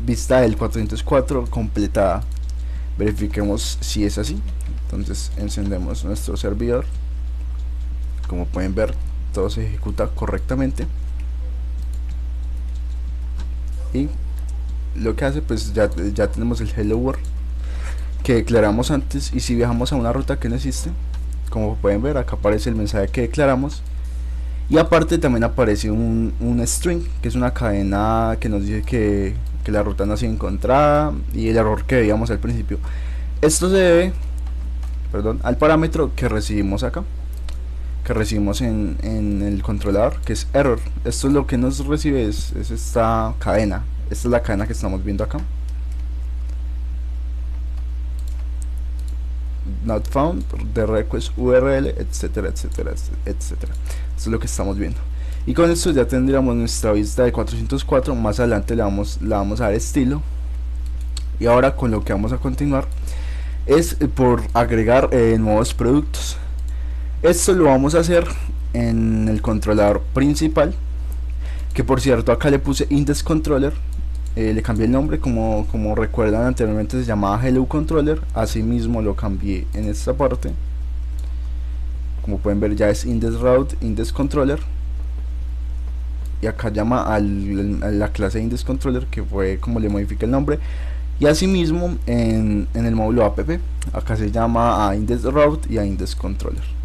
vista del 404 completada. Verifiquemos si es así. Entonces encendemos nuestro servidor. Como pueden ver, todo se ejecuta correctamente, y lo que hace, pues ya tenemos el hello world que declaramos antes, y si viajamos a una ruta que no existe, como pueden ver, acá aparece el mensaje que declaramos, y aparte también aparece un string, que es una cadena que nos dice que la ruta no ha sido encontrada, y el error que veíamos al principio. Esto se debe, al parámetro que recibimos acá, que recibimos en el controlador, que es error. Esto es lo que nos recibe, es esta cadena. Esta es la cadena que estamos viendo acá, not found, the request URL, etcétera, etcétera, etcétera. Esto es lo que estamos viendo, y con esto ya tendríamos nuestra vista de 404. Más adelante la vamos a dar estilo, y ahora con lo que vamos a continuar es por agregar nuevos productos. Esto lo vamos a hacer en el controlador principal, que por cierto acá le puse index controller. Le cambié el nombre, como recuerdan anteriormente se llamaba hello controller, así mismo lo cambié en esta parte. Como pueden ver, ya es index route index controller, y acá llama a la clase index controller, que fue como le modifica el nombre. Y así mismo en el módulo app, acá se llama a index route y a index controller.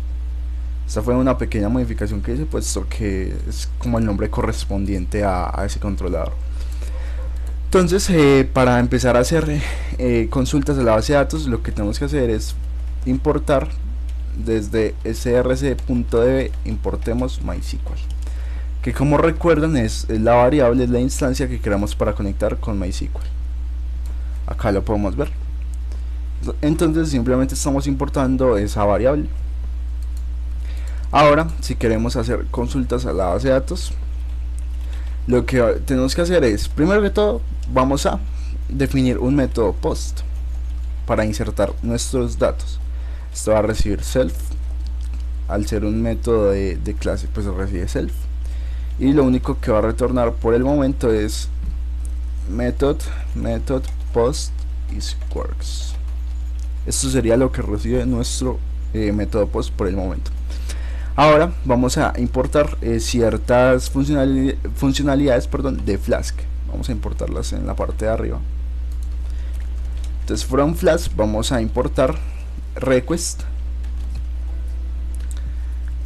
Esta fue una pequeña modificación que hice, puesto que es como el nombre correspondiente a ese controlador. Entonces, para empezar a hacer consultas a la base de datos, lo que tenemos que hacer es importar desde src.db, importemos MySQL, que como recuerdan es la variable, es la instancia que creamos para conectar con MySQL. Acá lo podemos ver. Entonces simplemente estamos importando esa variable. Ahora, si queremos hacer consultas a la base de datos, lo que tenemos que hacer es, primero que todo, vamos a definir un método post para insertar nuestros datos. Esto va a recibir self, al ser un método de clase, pues recibe self, y lo único que va a retornar por el momento es method post is works. Esto sería lo que recibe nuestro método post por el momento. Ahora vamos a importar ciertas funcionalidades de Flask. Vamos a importarlas en la parte de arriba. Entonces from Flask vamos a importar request.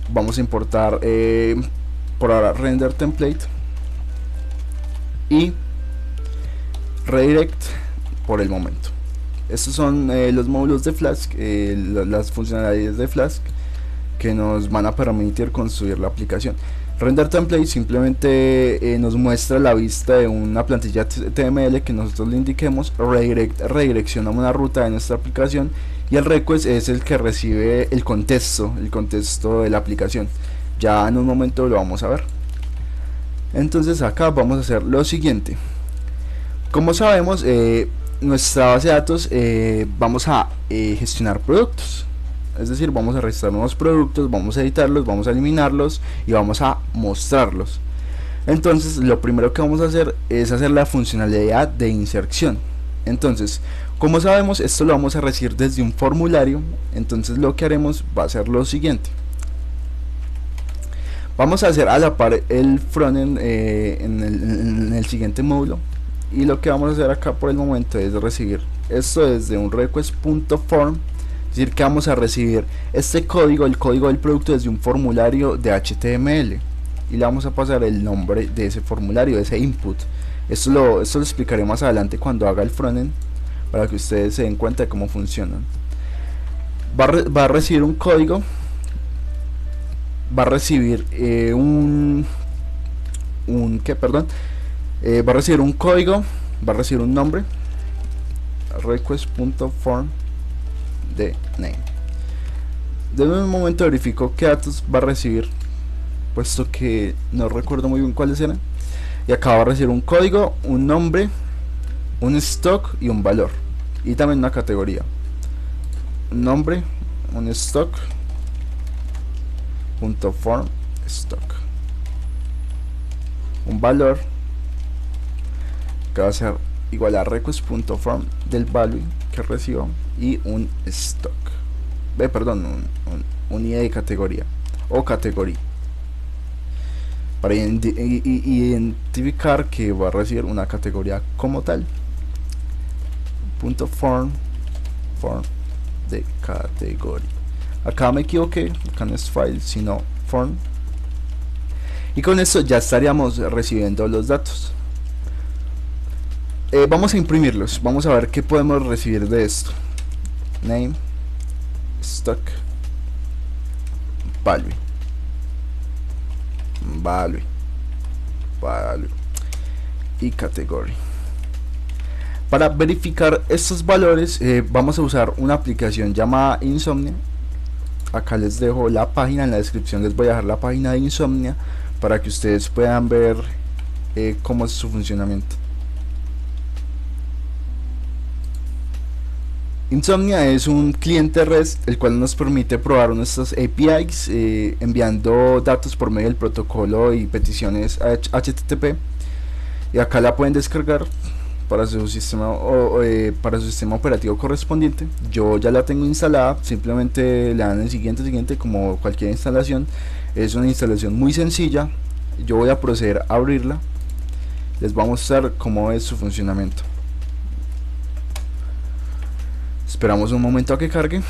Vamos a importar por ahora render template y redirect por el momento. Estos son los módulos de Flask, las funcionalidades de Flask que nos van a permitir construir la aplicación. Render template simplemente nos muestra la vista de una plantilla HTML que nosotros le indiquemos. Redirect redirecciona una ruta de nuestra aplicación, y el request es el que recibe el contexto de la aplicación. Ya en un momento lo vamos a ver. Entonces acá vamos a hacer lo siguiente. Como sabemos, nuestra base de datos vamos a gestionar productos. Es decir, vamos a registrar nuevos productos, vamos a editarlos, vamos a eliminarlos y vamos a mostrarlos. Entonces lo primero que vamos a hacer es hacer la funcionalidad de inserción. Entonces, como sabemos, esto lo vamos a recibir desde un formulario. Entonces lo que haremos va a ser lo siguiente. Vamos a hacer a la par el frontend en el siguiente módulo, y lo que vamos a hacer acá por el momento es recibir esto desde un request.form. Es decir, que vamos a recibir este código, el código del producto, desde un formulario de HTML, y le vamos a pasar el nombre de ese formulario, de ese input. Esto lo explicaré más adelante cuando haga el frontend, para que ustedes se den cuenta de cómo funcionan. Va a recibir un código, va a recibir va a recibir un código, va a recibir un nombre, request.form de name. De un momento verifico qué datos va a recibir, puesto que no recuerdo muy bien cuáles eran. Y acá va a recibir un código, un nombre, un stock y un valor, y también una categoría. Un nombre, un stock, .form stock, un valor que va a ser igual a request.form del value que recibo, y un stock, un ID de categoría o categoría, para identificar que va a recibir una categoría como tal. .form de categoría. Acá me equivoqué, acá no es file sino form, y con esto ya estaríamos recibiendo los datos. Vamos a imprimirlos, vamos a ver qué podemos recibir de esto. Name, stock, value y category. Para verificar estos valores vamos a usar una aplicación llamada Insomnia. Acá les dejo la página, en la descripción les voy a dejar la página de Insomnia para que ustedes puedan ver cómo es su funcionamiento. Insomnia es un cliente REST, el cual nos permite probar nuestras APIs enviando datos por medio del protocolo y peticiones HTTP, y acá la pueden descargar para su sistema para su sistema operativo correspondiente. Yo ya la tengo instalada, simplemente le dan el siguiente como cualquier instalación. Es una instalación muy sencilla. Yo voy a proceder a abrirla, les voy a mostrar cómo es su funcionamiento. Esperamos un momento a que cargue.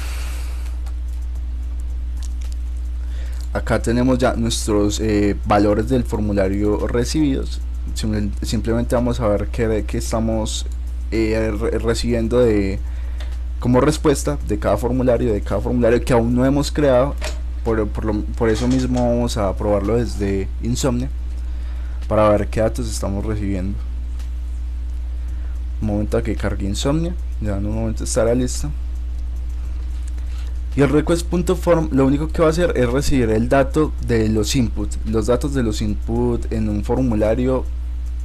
Acá tenemos ya nuestros valores del formulario recibidos. Simplemente vamos a ver qué estamos recibiendo como respuesta de cada formulario que aún no hemos creado. Por eso mismo vamos a probarlo desde Insomnia para ver qué datos estamos recibiendo. Un momento a que cargue Insomnia, ya en un momento estará lista. Y el request.form lo único que va a hacer es recibir el dato de los inputs, los datos de los inputs en un formulario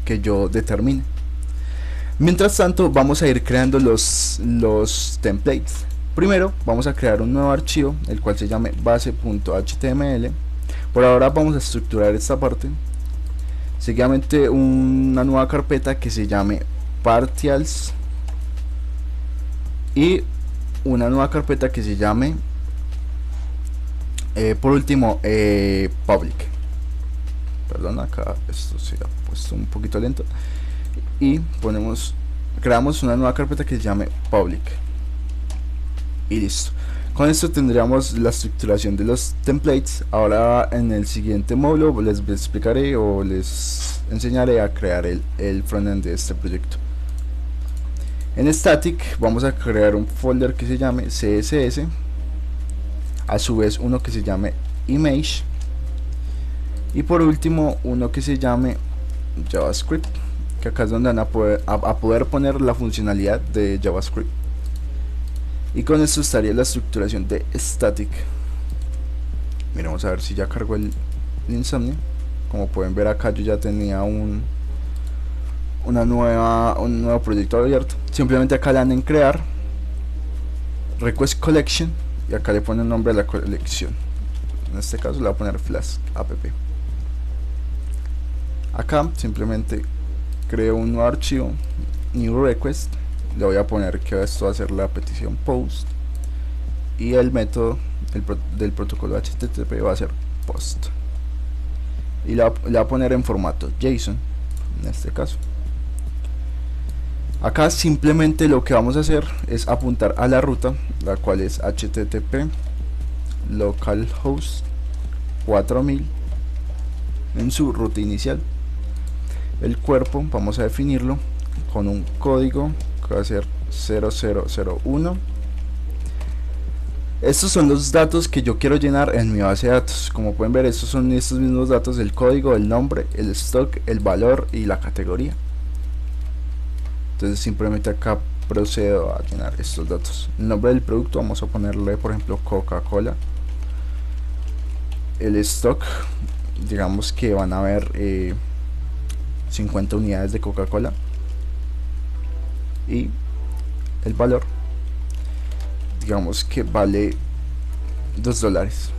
que yo determine. Mientras tanto vamos a ir creando los templates. Primero vamos a crear un nuevo archivo, el cual se llame base.html. Por ahora vamos a estructurar esta parte. Seguidamente una nueva carpeta que se llame partials y una nueva carpeta que se llame por último public. Perdón, acá esto se ha puesto un poquito lento, y creamos una nueva carpeta que se llame public y listo. Con esto tendríamos la estructuración de los templates. Ahora en el siguiente módulo les explicaré o les enseñaré a crear el frontend de este proyecto. En static vamos a crear un folder que se llame CSS, a su vez uno que se llame image, y por último uno que se llame JavaScript, que acá es donde van a poder poner la funcionalidad de JavaScript. Y con esto estaría la estructuración de static. Miremos a ver si ya cargó el Insomnia. Como pueden ver acá yo ya tenía un nuevo proyecto abierto. Simplemente acá le dan en crear, request collection, y acá le pone el nombre de la colección. En este caso le voy a poner Flask app. Acá simplemente creo un nuevo archivo, new request, le voy a poner que esto va a ser la petición post, y el método del protocolo HTTP va a ser post, y le voy a poner en formato JSON en este caso. Acá simplemente lo que vamos a hacer es apuntar a la ruta, la cual es HTTP localhost 4000 en su ruta inicial. El cuerpo vamos a definirlo con un código que va a ser 0001. Estos son los datos que yo quiero llenar en mi base de datos. Como pueden ver, estos son estos mismos datos: el código, el nombre, el stock, el valor y la categoría. Entonces simplemente acá procedo a llenar estos datos. El nombre del producto vamos a ponerle por ejemplo Coca-Cola. El stock, digamos que van a haber 50 unidades de Coca-Cola. Y el valor, digamos que vale $2,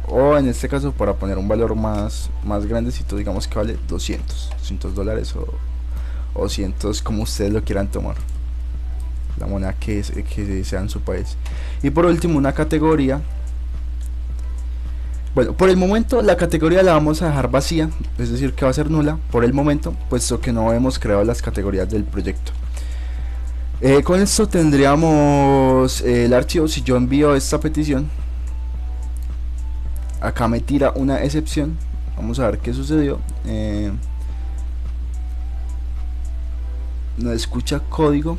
o en este caso, para poner un valor más grandecito, digamos que vale $200 o 100, como ustedes lo quieran tomar, la moneda que sea en su país. Y por último una categoría. Bueno, por el momento la categoría la vamos a dejar vacía, es decir que va a ser nula por el momento, puesto que no hemos creado las categorías del proyecto. Con esto tendríamos el archivo. Si yo envío esta petición, acá me tira una excepción. Vamos a ver qué sucedió. No escucha código.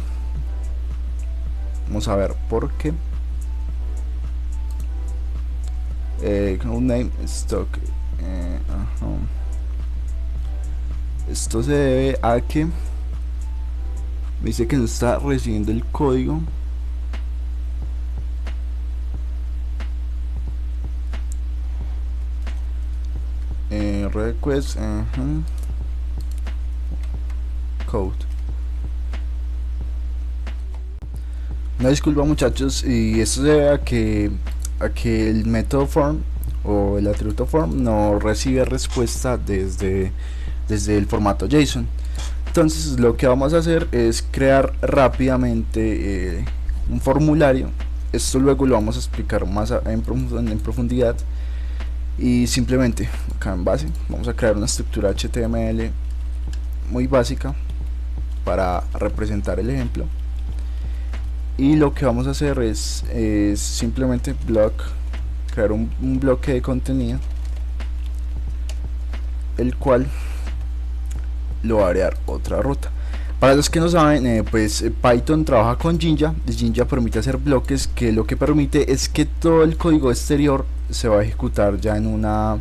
Vamos a ver por qué. Name stock. Esto se debe a que me dice que no está recibiendo el código. Request code. Una disculpa muchachos, y esto se debe a que el método form o el atributo form no recibe respuesta desde el formato JSON. Entonces lo que vamos a hacer es crear rápidamente un formulario. Esto luego lo vamos a explicar más en profundidad. Y simplemente acá en base vamos a crear una estructura HTML muy básica para representar el ejemplo. Y lo que vamos a hacer es simplemente crear un bloque de contenido, el cual lo va a crear otra ruta. Para los que no saben, pues Python trabaja con Jinja. Jinja permite hacer bloques, que lo que permite es que todo el código exterior se va a ejecutar ya en una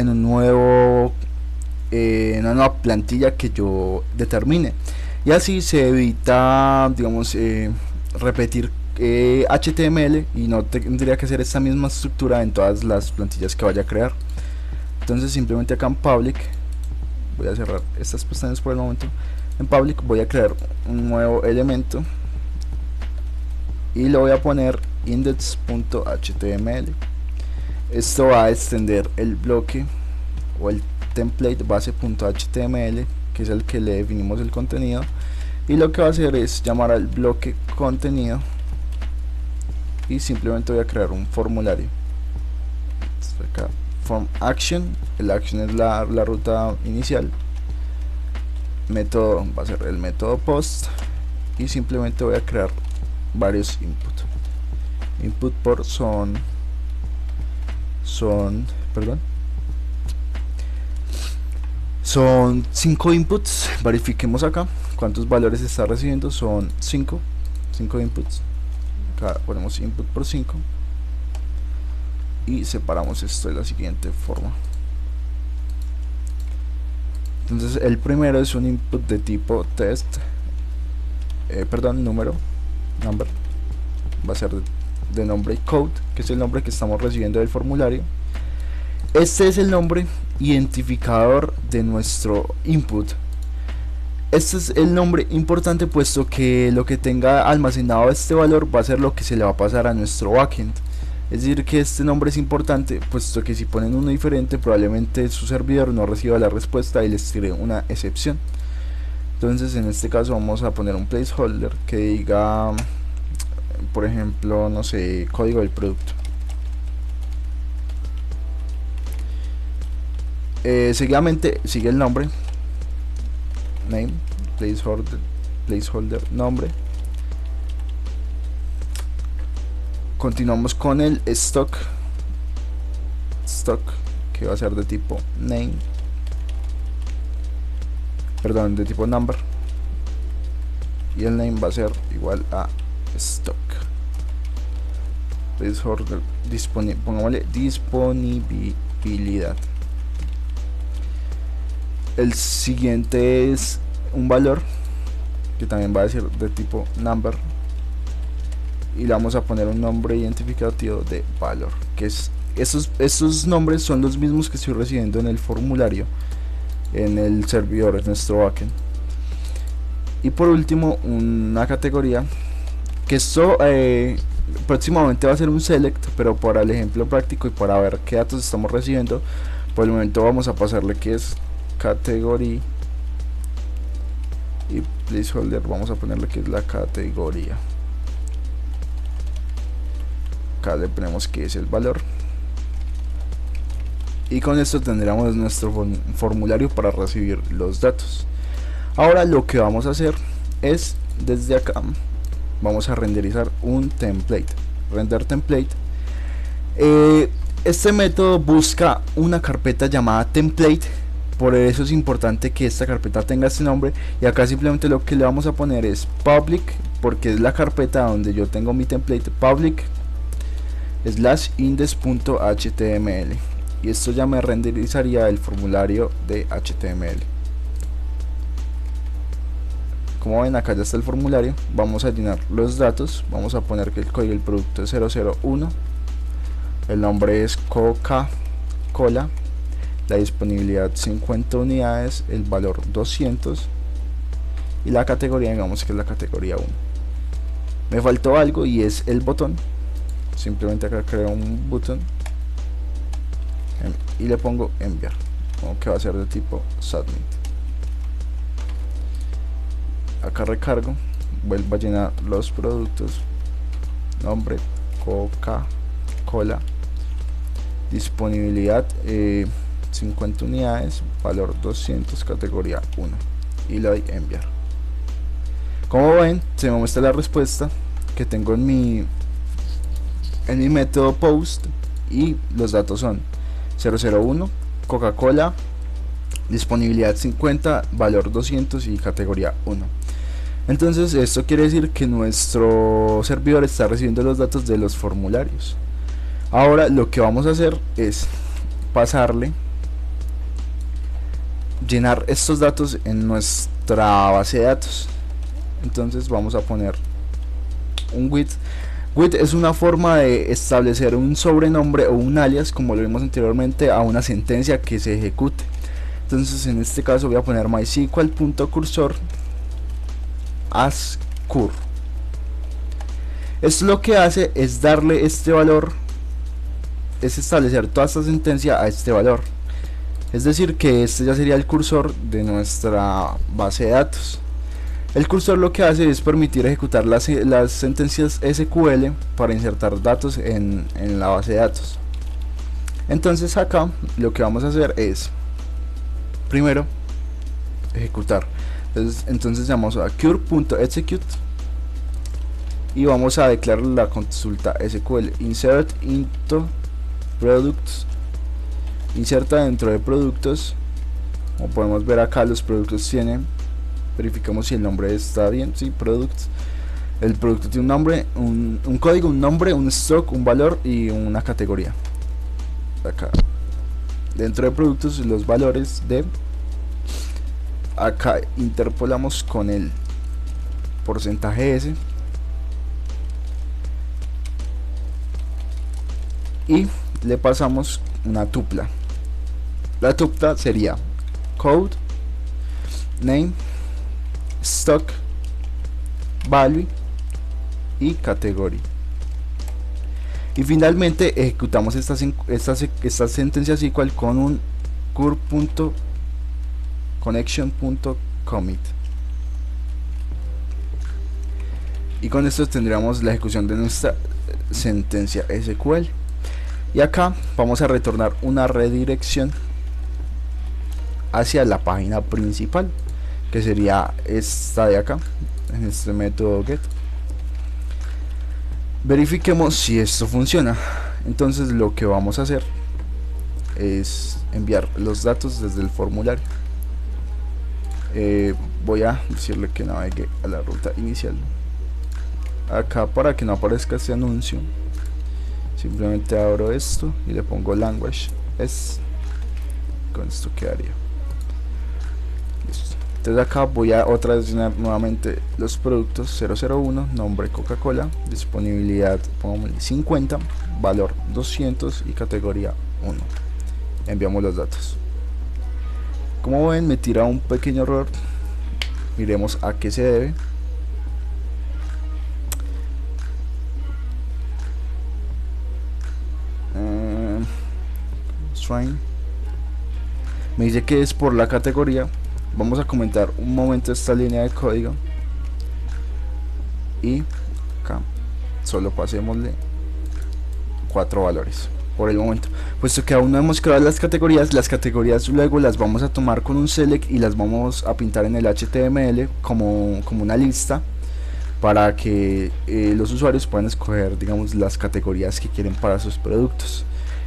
nueva plantilla que yo determine, y así se evita, digamos, repetir HTML, y no tendría que hacer esta misma estructura en todas las plantillas que vaya a crear. Entonces simplemente acá en public, voy a cerrar estas pestañas por el momento. En public voy a crear un nuevo elemento y lo voy a poner index.html. Esto va a extender el bloque o el template base.html que es el que le definimos el contenido, y lo que va a hacer es llamar al bloque contenido y simplemente voy a crear un formulario. Acá, form action, el action es la ruta inicial, método va a ser el método post y simplemente voy a crear varios input por son 5 inputs. Verifiquemos acá cuántos valores está recibiendo. Son 5 inputs. Acá ponemos input por 5 y separamos esto de la siguiente forma. Entonces el primero es un input de tipo test, number, va a ser de nombre code, que es el nombre que estamos recibiendo del formulario. Este es el nombre identificador de nuestro input. Este es el nombre importante, puesto que lo que tenga almacenado este valor va a ser lo que se le va a pasar a nuestro backend. Es decir, que este nombre es importante, puesto que si ponen uno diferente, probablemente su servidor no reciba la respuesta y les tire una excepción. Entonces en este caso vamos a poner un placeholder que diga, por ejemplo, no sé, código del producto. Seguidamente sigue el nombre, name, placeholder, nombre. Continuamos con el stock, que va a ser de tipo name, de tipo number, y el name va a ser igual a stock. Placeholder, pongámosle disponibilidad. El siguiente es un valor que también va a ser de tipo number, y le vamos a poner un nombre identificativo de valor, que es estos nombres son los mismos que estoy recibiendo en el formulario, en el servidor, en nuestro backend. Y por último, una categoría, que esto próximamente va a ser un select, pero para el ejemplo práctico y para ver qué datos estamos recibiendo, por el momento vamos a pasarle que es categoría, y placeholder vamos a ponerle que es la categoría. Acá le ponemos que es el valor, y con esto tendríamos nuestro formulario para recibir los datos. Ahora lo que vamos a hacer es, desde acá vamos a renderizar un template, render template. Este método busca una carpeta llamada template, por eso es importante que esta carpeta tenga este nombre, y acá simplemente lo que le vamos a poner es public, porque es la carpeta donde yo tengo mi template, public /index.html, y esto ya me renderizaría el formulario de HTML. Como ven, acá ya está el formulario. Vamos a llenar los datos, vamos a poner que el código del producto es 001, el nombre es Coca-Cola, la disponibilidad 50 unidades, el valor 200, y la categoría, digamos que es la categoría 1. Me faltó algo y es el botón. Simplemente acá creo un botón y le pongo enviar, como que va a ser de tipo submit. Acá recargo, vuelvo a llenar los productos, nombre Coca-Cola, disponibilidad 50 unidades, valor 200, categoría 1, y le doy enviar. Como ven, se me muestra la respuesta que tengo en mi método post, y los datos son 001, Coca-Cola, disponibilidad 50, valor 200 y categoría 1. Entonces esto quiere decir que nuestro servidor está recibiendo los datos de los formularios. Ahora lo que vamos a hacer es pasarle, llenar estos datos en nuestra base de datos. Entonces vamos a poner un with. With es una forma de establecer un sobrenombre o un alias, como lo vimos anteriormente, a una sentencia que se ejecute. Entonces en este caso voy a poner mysql.cursor as cur. Esto lo que hace es darle este valor, es establecer toda esta sentencia a este valor. Es decir, que este ya sería el cursor de nuestra base de datos. El cursor lo que hace es permitir ejecutar las sentencias SQL para insertar datos en la base de datos. Entonces acá lo que vamos a hacer es, primero, ejecutar. Entonces llamamos a cure.execute y vamos a declarar la consulta SQL insert into products. Inserta dentro de productos. Como podemos ver acá, los productos tienen, verificamos si el nombre está bien, sí, products. El producto tiene un nombre, un código, un nombre, un stock, un valor y una categoría. Acá dentro de productos, los valores de acá interpolamos con el porcentaje S y le pasamos una tupla. La tupla sería code, name, stock, value y category. Y finalmente ejecutamos estas sentencias igual con un cure.connection.commit. Y con esto tendríamos la ejecución de nuestra sentencia SQL. Y acá vamos a retornar una redirección hacia la página principal, que sería esta de acá, en este método get. Verifiquemos si esto funciona. Entonces lo que vamos a hacer es enviar los datos desde el formulario. Voy a decirle que navegue a la ruta inicial. Acá, para que no aparezca este anuncio, simplemente abro esto y le pongo language es, con esto quedaría. Listo. Entonces acá voy a otra vez llenar nuevamente los productos. 001, nombre Coca-Cola, disponibilidad 50, valor 200 y categoría 1. Enviamos los datos. Como ven, me tira un pequeño error. Miremos a qué se debe. Me dice que es por la categoría. Vamos a comentar un momento esta línea de código y acá solo pasémosle 4 valores por el momento, puesto que aún no hemos creado las categorías luego las vamos a tomar con un select y las vamos a pintar en el HTML como una lista para que los usuarios puedan escoger, digamos, las categorías que quieren para sus productos.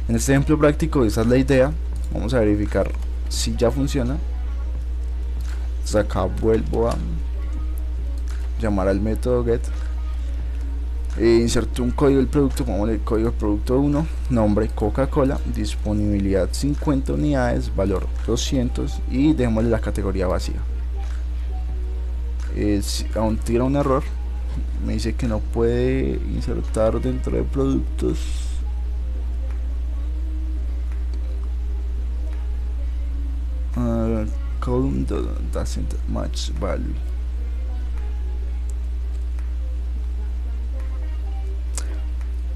En este ejemplo práctico esa es la idea. Vamos a verificar si ya funciona. Entonces acá vuelvo a llamar al método get, inserto un código del producto, pongo el código del producto 1, nombre Coca-Cola, disponibilidad 50 unidades, valor 200 y dejémosle la categoría vacía. Si aún tira un error, me dice que no puede insertar dentro de productos. Column doesn't match value.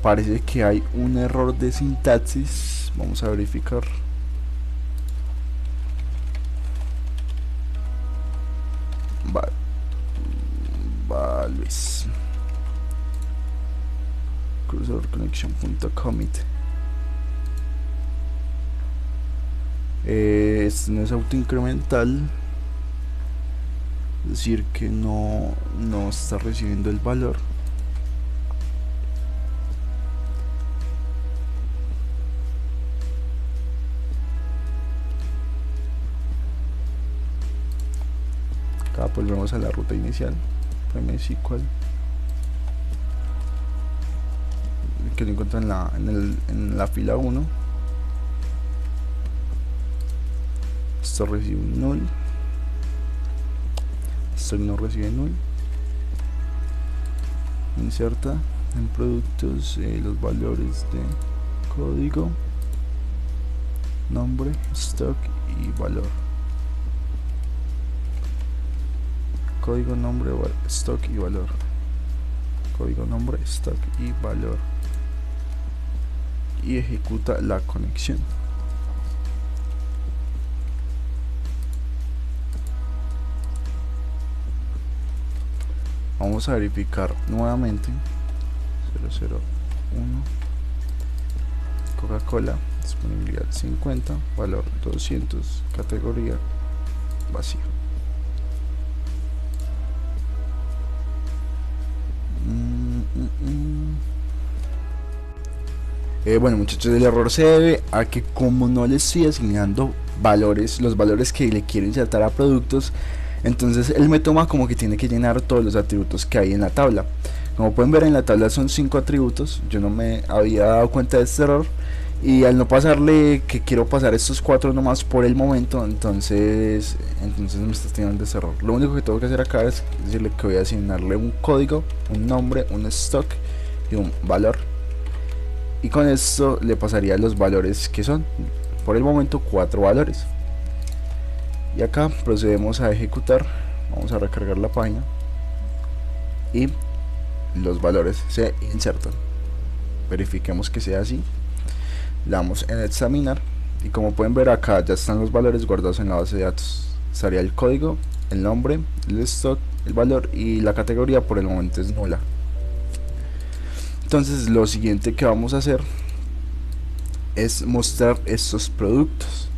Parece que hay un error de sintaxis. Vamos a verificar. Values. Cursor.connection.commit. Este no es autoincremental, es decir que no está recibiendo el valor. Acá volvemos a la ruta inicial, MySQL, que lo encuentro en la fila 1. Esto recibe un null, esto no recibe null. Inserta en productos los valores de código, nombre, stock y valor. Código, nombre, stock y valor. Código, nombre, stock y valor. Y ejecuta la conexión. Vamos a verificar nuevamente. 001 Coca-Cola, disponibilidad 50, valor 200, categoría vacío. Bueno, muchachos, el error se debe a que como no le estoy asignando valores, los valores que le quiero insertar a productos, entonces él me toma como que tiene que llenar todos los atributos que hay en la tabla. Como pueden ver, en la tabla son 5 atributos. Yo no me había dado cuenta de este error, y al no pasarle que quiero pasar estos 4 nomás por el momento, entonces me está teniendo ese error. Lo único que tengo que hacer acá es decirle que voy a asignarle un código, un nombre, un stock y un valor, y con esto le pasaría los valores que son por el momento 4 valores. Y acá procedemos a ejecutar. Vamos a recargar la página y los valores se insertan. Verifiquemos que sea así. Le damos en examinar y como pueden ver acá ya están los valores guardados en la base de datos. Estaría el código, el nombre, el stock, el valor, y la categoría por el momento es nula. Entonces lo siguiente que vamos a hacer es mostrar estos productos,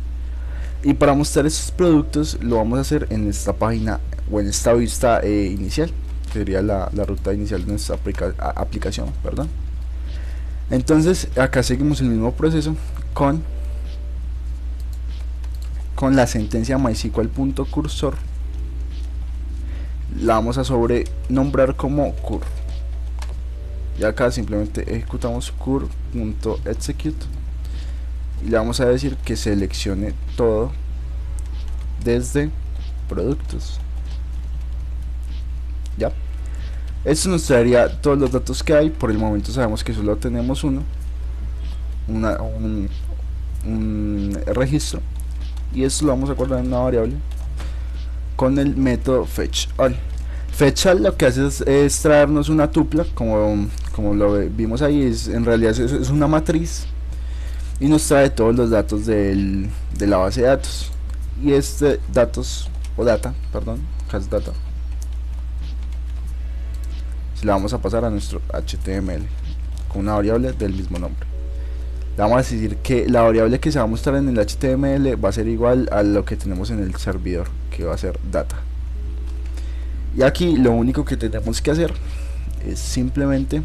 y para mostrar estos productos lo vamos a hacer en esta página o en esta vista inicial, que sería la ruta inicial de nuestra aplicación, perdón. Entonces acá seguimos el mismo proceso con la sentencia MySQL.cursor. La vamos a sobrenombrar como cur, y acá simplemente ejecutamos cur.execute y le vamos a decir que seleccione todo desde productos. Ya, esto nos traería todos los datos que hay. Por el momento sabemos que solo tenemos un registro, y esto lo vamos a guardar en una variable con el método fetchAll. FetchAll lo que hace es traernos una tupla, como lo vimos ahí. En realidad es una matriz, y nos trae todos los datos de la base de datos. Y data, se la vamos a pasar a nuestro HTML con una variable del mismo nombre. Le vamos a decir que la variable que se va a mostrar en el HTML va a ser igual a lo que tenemos en el servidor, que va a ser data. Y aquí lo único que tenemos que hacer es simplemente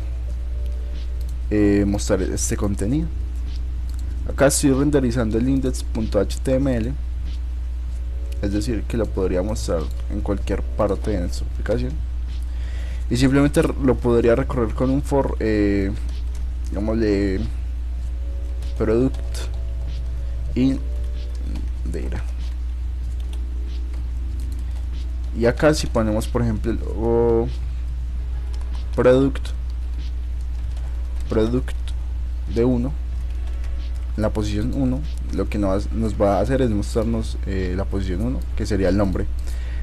mostrar este contenido. Acá estoy renderizando el index.html, es decir que lo podría mostrar en cualquier parte de nuestra aplicación, y simplemente lo podría recorrer con un for, digámosle product in data. Y acá si ponemos por ejemplo product de 1 en la posición 1, lo que nos va a hacer es mostrarnos la posición 1, que sería el nombre.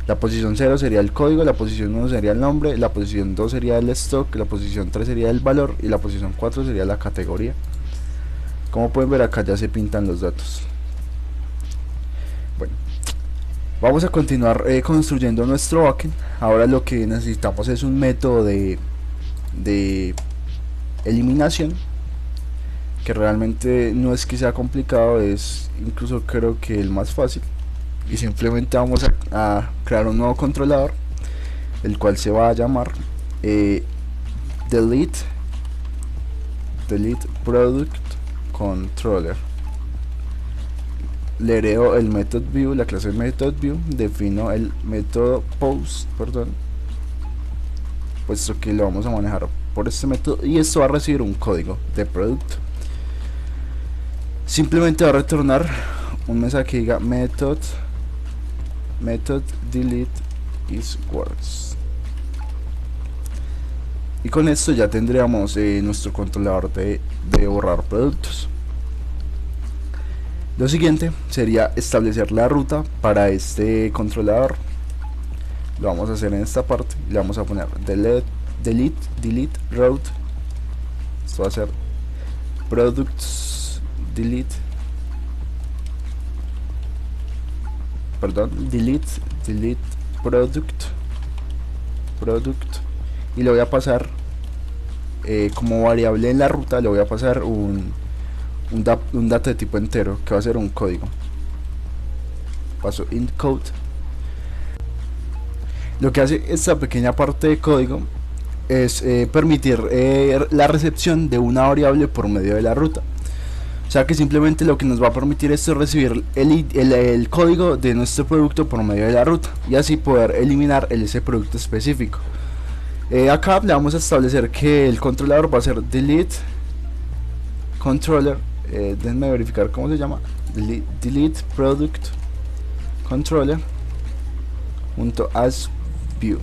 La posición 0 sería el código, la posición 1 sería el nombre, la posición 2 sería el stock, la posición 3 sería el valor, y la posición 4 sería la categoría. Como pueden ver acá ya se pintan los datos. Bueno, vamos a continuar construyendo nuestro backend. Ahora lo que necesitamos es un método de eliminación, que realmente no es que sea complicado, es incluso creo que el más fácil. Y simplemente vamos a crear un nuevo controlador, el cual se va a llamar delete product controller. Le hereo el method view, la clase method view, defino el método post, puesto que lo vamos a manejar por este método, y esto va a recibir un código de producto. Simplemente va a retornar un mensaje que diga method delete is words, y con esto ya tendríamos nuestro controlador de borrar productos. Lo siguiente sería establecer la ruta para este controlador. Lo vamos a hacer en esta parte, le vamos a poner delete route. Esto va a ser products delete product y le voy a pasar como variable en la ruta, le voy a pasar un dato de tipo entero que va a ser un código. Paso int code. Lo que hace esta pequeña parte de código es permitir la recepción de una variable por medio de la ruta. O sea que simplemente lo que nos va a permitir esto es recibir el código de nuestro producto por medio de la ruta y así poder eliminar ese producto específico. Acá le vamos a establecer que el controlador va a ser delete controller, déjenme verificar cómo se llama, delete product controller .as view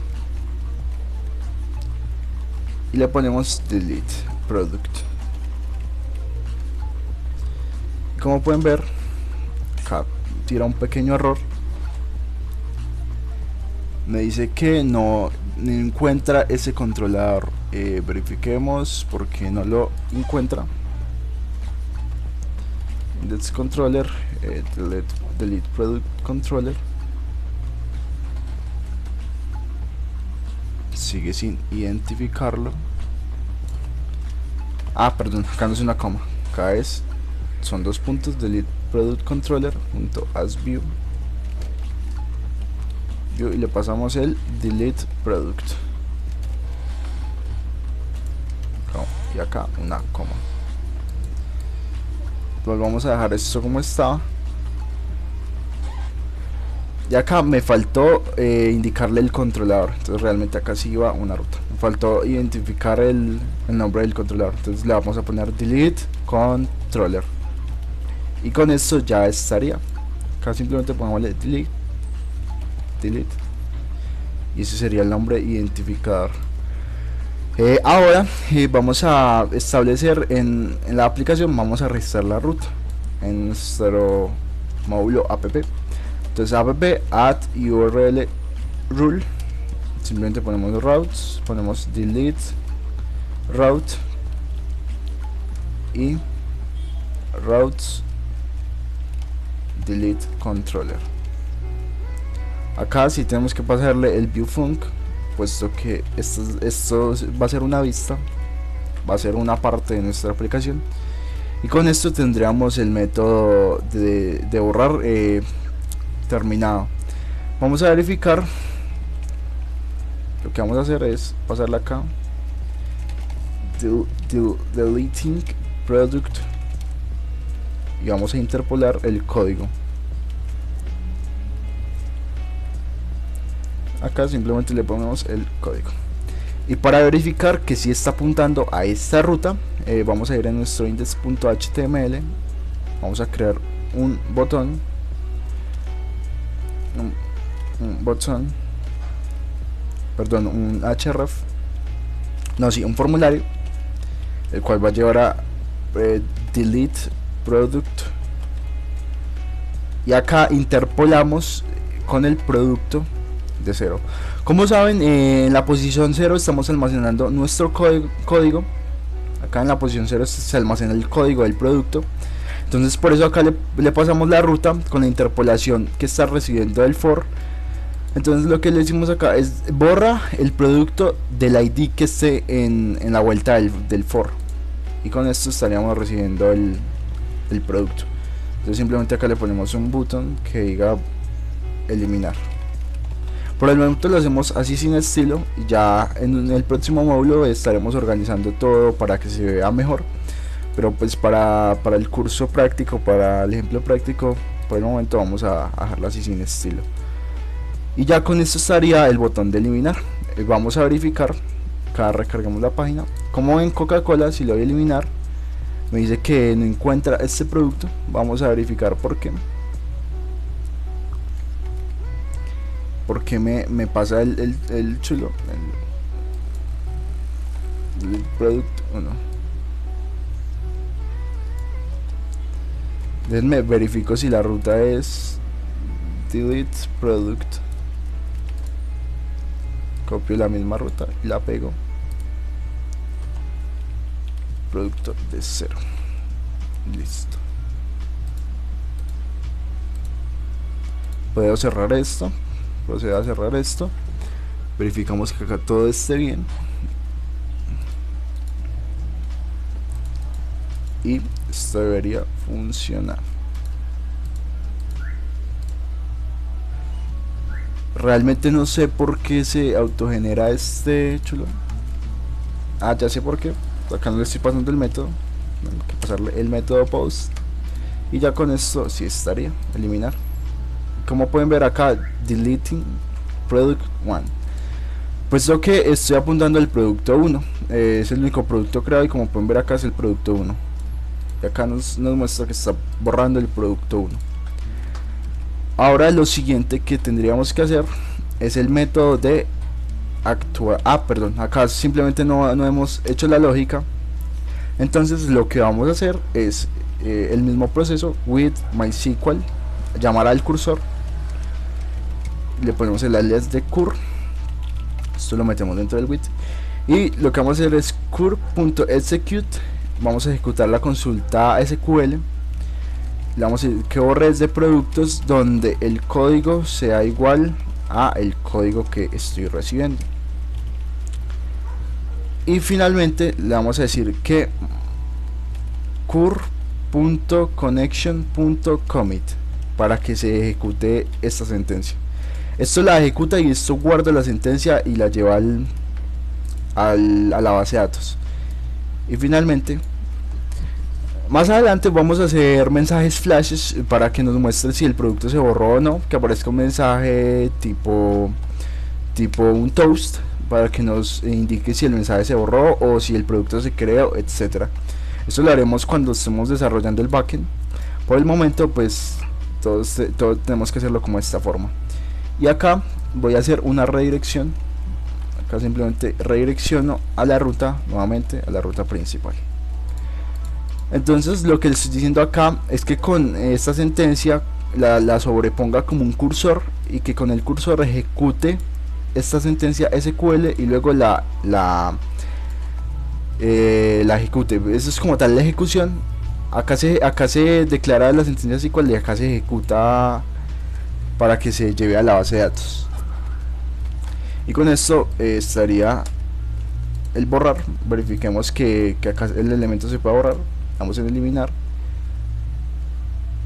y le ponemos delete product. Como pueden ver, acá tira un pequeño error, me dice que no encuentra ese controlador. Verifiquemos porque no lo encuentra. Index controller, delete product controller, sigue sin identificarlo. Perdón, acá no es una coma, acá son dos puntos, delete product controller .as view y le pasamos el delete product y acá una coma. Vamos a dejar esto como estaba. Y acá me faltó indicarle el controlador, entonces realmente acá sí iba una ruta, me faltó identificar el nombre del controlador, entonces le vamos a poner delete controller y con esto ya estaría. Acá simplemente pongámosle delete y ese sería el nombre identificador. Ahora vamos a establecer en la aplicación, vamos a registrar la ruta en nuestro módulo app. Entonces app add url rule, simplemente ponemos routes, ponemos delete route y routes delete controller. Acá sí tenemos que pasarle el viewfunc, puesto que esto va a ser una vista, va a ser una parte de nuestra aplicación, y con esto tendríamos el método de borrar terminado. Vamos a verificar. Lo que vamos a hacer es pasarle acá deleting product y vamos a interpolar el código. Acá simplemente le ponemos el código y para verificar que si está apuntando a esta ruta, vamos a ir a nuestro index.html, vamos a crear un botón, perdón, un href, un formulario, el cual va a llevar a delete product y acá interpolamos con el producto de 0. Como saben, en la posición 0 estamos almacenando nuestro código. Acá en la posición 0 se almacena el código del producto. Entonces por eso acá le pasamos la ruta con la interpolación que está recibiendo del for. Entonces lo que le decimos acá es borra el producto del ID que esté en la vuelta del for, y con esto estaríamos recibiendo el producto. Entonces simplemente acá le ponemos un botón que diga eliminar. Por el momento lo hacemos así sin estilo, y ya en el próximo módulo estaremos organizando todo para que se vea mejor. Pero pues para el curso práctico, para el ejemplo práctico, por el momento vamos a dejarlo así sin estilo. Y ya con esto estaría el botón de eliminar. Vamos a verificar, acá recargamos la página. Como ven, Coca-Cola, si lo voy a eliminar, me dice que no encuentra este producto. Vamos a verificar por qué. Porque me pasa el chulo, el producto, no. Déjenme verifico si la ruta es delete product. Copio la misma ruta y la pego. Producto de 0. Listo. Puedo cerrar esto. Procedo a cerrar esto. Verificamos que acá todo esté bien. y esto debería funcionar. Realmente no sé por qué se autogenera este chulo. Ah, ya sé por qué. Acá no le estoy pasando el método. Tengo que pasarle el método post. Y ya con esto sí estaría. Eliminar. Como pueden ver acá, deleting product 1. Pues lo que estoy apuntando al producto 1. Es el único producto creado y como pueden ver acá es el producto 1. Y acá nos muestra que está borrando el producto 1. Ahora lo siguiente que tendríamos que hacer es el método de actuar. Perdón, acá simplemente no hemos hecho la lógica. Entonces lo que vamos a hacer es el mismo proceso with MySQL, llamar al cursor, le ponemos el alias de cur, esto lo metemos dentro del with, y lo que vamos a hacer es cur.execute, vamos a ejecutar la consulta SQL. Le vamos a decir que borre de productos donde el código sea igual a el código que estoy recibiendo. Y finalmente le vamos a decir que cur.connection.commit para que se ejecute esta sentencia. Esto la ejecuta y esto guarda la sentencia y la lleva a la base de datos. Y finalmente, más adelante vamos a hacer mensajes flashes para que nos muestre si el producto se borró o no, que aparezca un mensaje tipo un toast para que nos indique si el mensaje se borró o si el producto se creó, etcétera. Esto lo haremos cuando estemos desarrollando el backend. Por el momento pues todos tenemos que hacerlo como de esta forma. Y acá voy a hacer una redirección. Acá simplemente redirecciono a la ruta, nuevamente a la ruta principal. Entonces lo que les estoy diciendo acá es que con esta sentencia la sobreponga como un cursor y que con el cursor ejecute esta sentencia SQL y luego la ejecute. Eso es como tal la ejecución. Acá se declara la sentencia SQL y acá se ejecuta para que se lleve a la base de datos. Y con esto estaría el borrar. Verifiquemos que acá el elemento se puede borrar. Vamos en eliminar.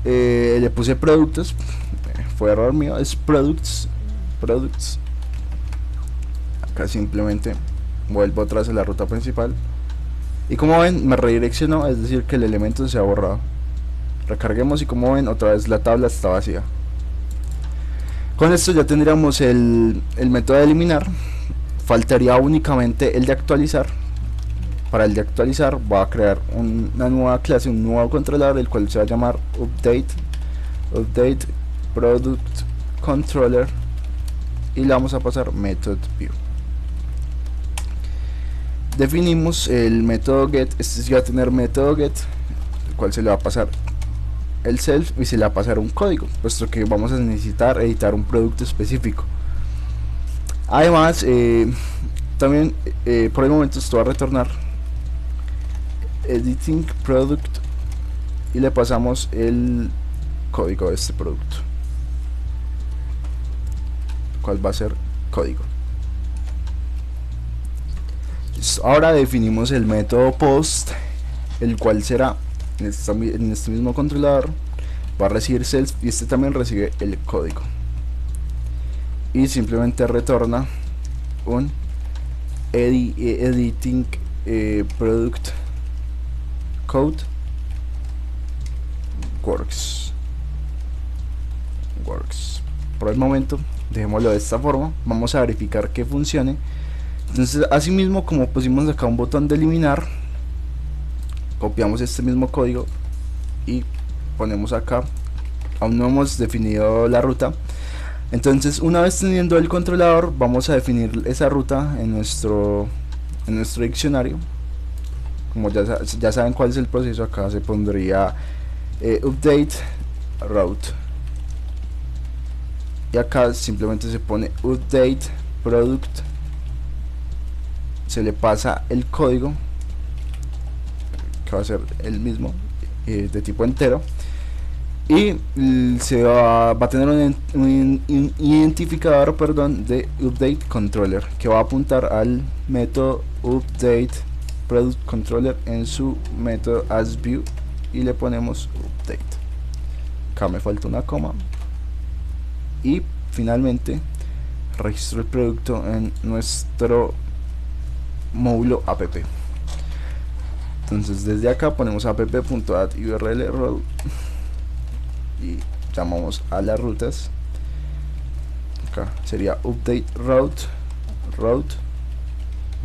Le puse productos, fue error mío, es products. Acá simplemente vuelvo atrás a la ruta principal y como ven me redireccionó, es decir que el elemento se ha borrado. Recarguemos y como ven otra vez la tabla está vacía. Con esto ya tendríamos el método de eliminar. Faltaría únicamente el de actualizar. Para el de actualizar voy a crear una nueva clase, un nuevo controlador, el cual se va a llamar update product controller y le vamos a pasar method view. Definimos el método get, este sí va a tener método get, el cual se le va a pasar el self y se le va a pasar un código, puesto que vamos a necesitar editar un producto específico. Además también por el momento esto va a retornar editing product y le pasamos el código de este producto, cuál va a ser código. Ahora definimos el método post, el cual será en este mismo controlador, va a recibir self y este también recibe el código y simplemente retorna un editing product code works. Por el momento dejémoslo de esta forma, vamos a verificar que funcione. Entonces asimismo, como pusimos acá un botón de eliminar, copiamos este mismo código y ponemos acá. Aún no hemos definido la ruta, entonces una vez teniendo el controlador vamos a definir esa ruta en nuestro diccionario. Como ya saben cuál es el proceso, acá se pondría update route y acá simplemente se pone update product, se le pasa el código que va a ser el mismo de tipo entero y se va a tener un identificador, perdón, de update controller que va a apuntar al método update product controller en su método asView y le ponemos update. Acá me falta una coma y finalmente registro el producto en nuestro módulo app. Entonces desde acá ponemos app.add_url y llamamos a las rutas. Acá sería update route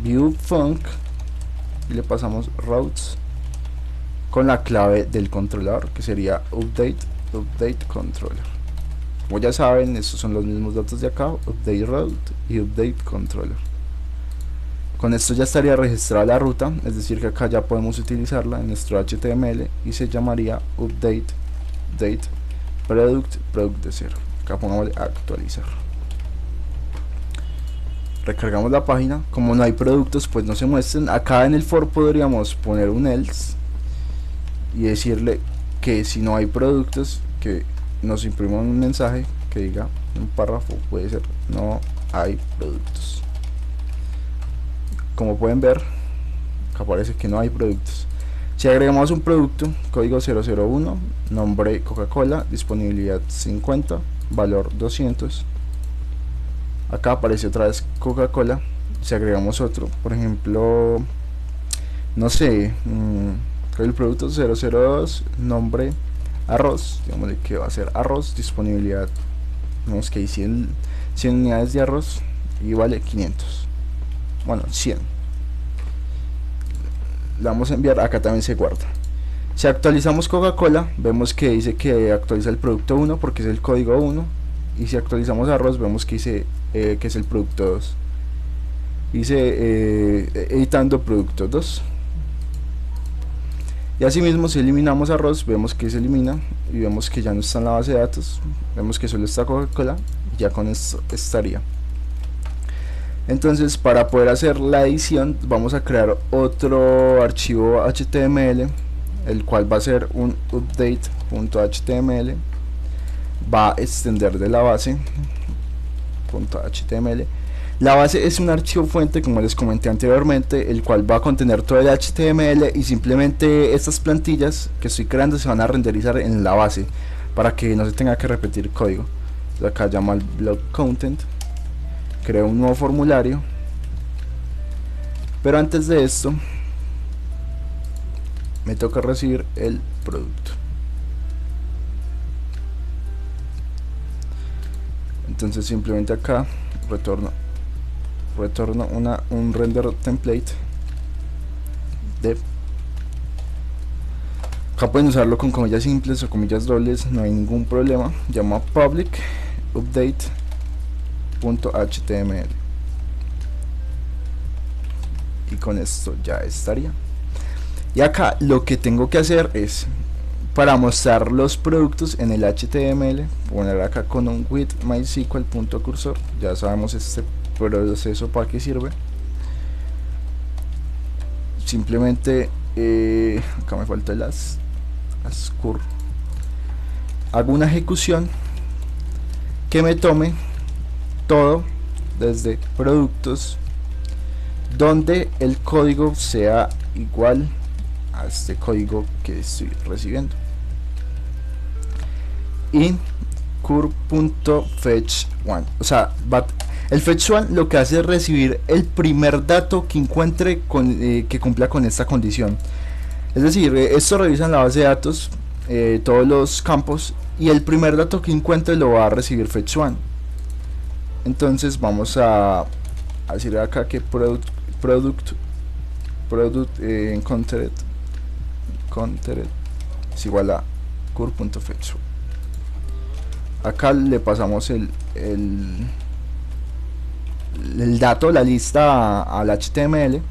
view func y le pasamos routes con la clave del controlador, que sería update controller. Como ya saben, estos son los mismos datos de acá, update route y update controller. Con esto ya estaría registrada la ruta, es decir que acá ya podemos utilizarla en nuestro HTML y se llamaría update date product de 0. Acá pongamos actualizar. Recargamos la página. Como no hay productos, pues no se muestran. Acá en el for podríamos poner un else y decirle que si no hay productos, que nos imprima un mensaje que diga un párrafo, puede ser no hay productos. Como pueden ver, acá aparece que no hay productos. Si agregamos un producto, código 001, nombre Coca-Cola, disponibilidad 50, valor 200. Acá aparece otra vez Coca-Cola. Si agregamos otro, por ejemplo, no sé, el producto 002, nombre arroz, digámosle que va a ser arroz, disponibilidad, digamos que hay 100 unidades de arroz y vale 500. Bueno, 100. Le vamos a enviar, acá también se guarda. Si actualizamos Coca-Cola, vemos que dice que actualiza el producto 1 porque es el código 1. Y si actualizamos arroz, vemos que dice que es el producto 2. Dice editando producto 2. Y asimismo, si eliminamos arroz, vemos que se elimina y vemos que ya no está en la base de datos. Vemos que solo está Coca-Cola y ya con esto estaría. Entonces, para poder hacer la edición, vamos a crear otro archivo HTML, el cual va a ser un update.html. Va a extender de la base .html. La base es un archivo fuente, como les comenté anteriormente, el cual va a contener todo el HTML y simplemente estas plantillas que estoy creando se van a renderizar en la base para que no se tenga que repetir código. Entonces acá llamo al blog content, creo un nuevo formulario, pero antes de esto me toca recibir el producto. Entonces simplemente acá retorno un render template de. Acá pueden usarlo con comillas simples o comillas dobles, no hay ningún problema. Llamo a public update.html y con esto ya estaría. Y acá lo que tengo que hacer es, para mostrar los productos en el HTML, poner acá con un with mysql.cursor. Ya sabemos este proceso para qué sirve. Simplemente acá me falta el ascur. Hago una ejecución que me tome todo desde productos, donde el código sea igual a este código que estoy recibiendo, y cur.fetch1, o sea, el fetch1 lo que hace es recibir el primer dato que encuentre que cumpla con esta condición. Es decir, esto revisa en la base de datos todos los campos y el primer dato que encuentre lo va a recibir fetch1. Entonces vamos a decir acá que product encountered es igual a cur.fetch. Acá le pasamos el dato, la lista al HTML,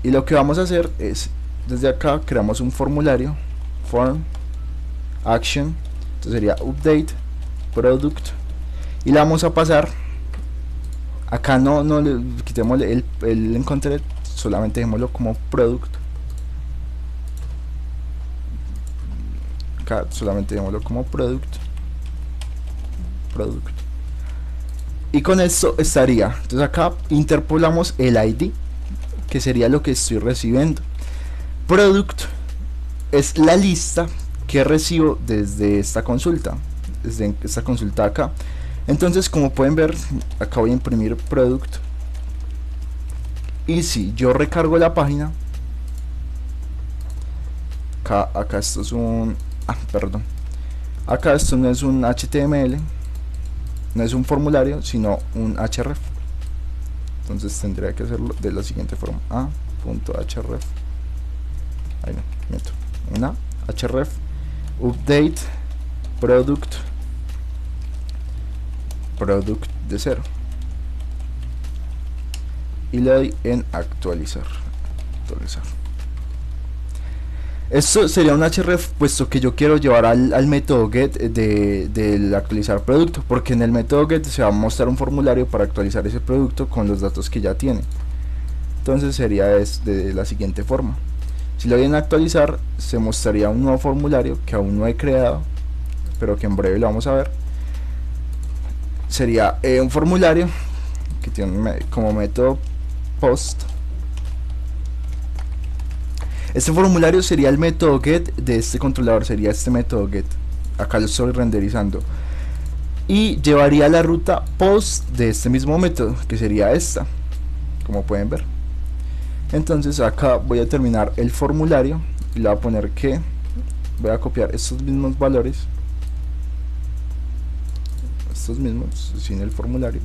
y lo que vamos a hacer es, desde acá creamos un formulario, form action, entonces sería update product, y le vamos a pasar acá, no le quitemos el encountered, solamente dejémoslo como product. Acá solamente dejémoslo como product, y con esto estaría. Entonces acá interpolamos el ID que sería lo que estoy recibiendo. Product es la lista que recibo desde esta consulta, acá. Entonces, como pueden ver, acá voy a imprimir product, y si yo recargo la página, acá esto es un perdón, acá esto no es un HTML, no es un formulario, sino un href. Entonces tendría que hacerlo de la siguiente forma: a.href, ahí no, miento, una href update product de 0, y le doy en actualizar. Esto sería un href, puesto que yo quiero llevar al método get del actualizar producto, porque en el método get se va a mostrar un formulario para actualizar ese producto con los datos que ya tiene. Entonces sería de la siguiente forma: si le doy en actualizar, se mostraría un nuevo formulario que aún no he creado, pero que en breve lo vamos a ver. Sería un formulario que tiene como método post. Este formulario sería el método get de este controlador, sería este método get. Acá lo estoy renderizando. Y llevaría la ruta post de este mismo método, que sería esta, como pueden ver. Entonces acá voy a terminar el formulario y le voy a poner que voy a copiar estos mismos valores, estos mismos, sin el formulario,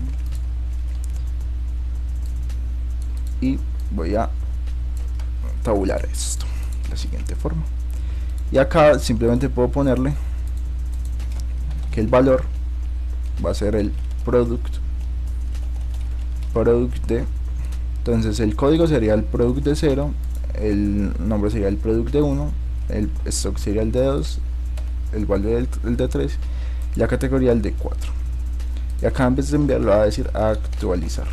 y voy a tabular esto de la siguiente forma. Y acá simplemente puedo ponerle que el valor va a ser el product de, entonces el código sería el product de 0, el nombre sería el product de 1, el stock sería el de 2, el valor el de 3, y la categoría el de 4. Y acá en vez de enviarlo va a decir actualizar.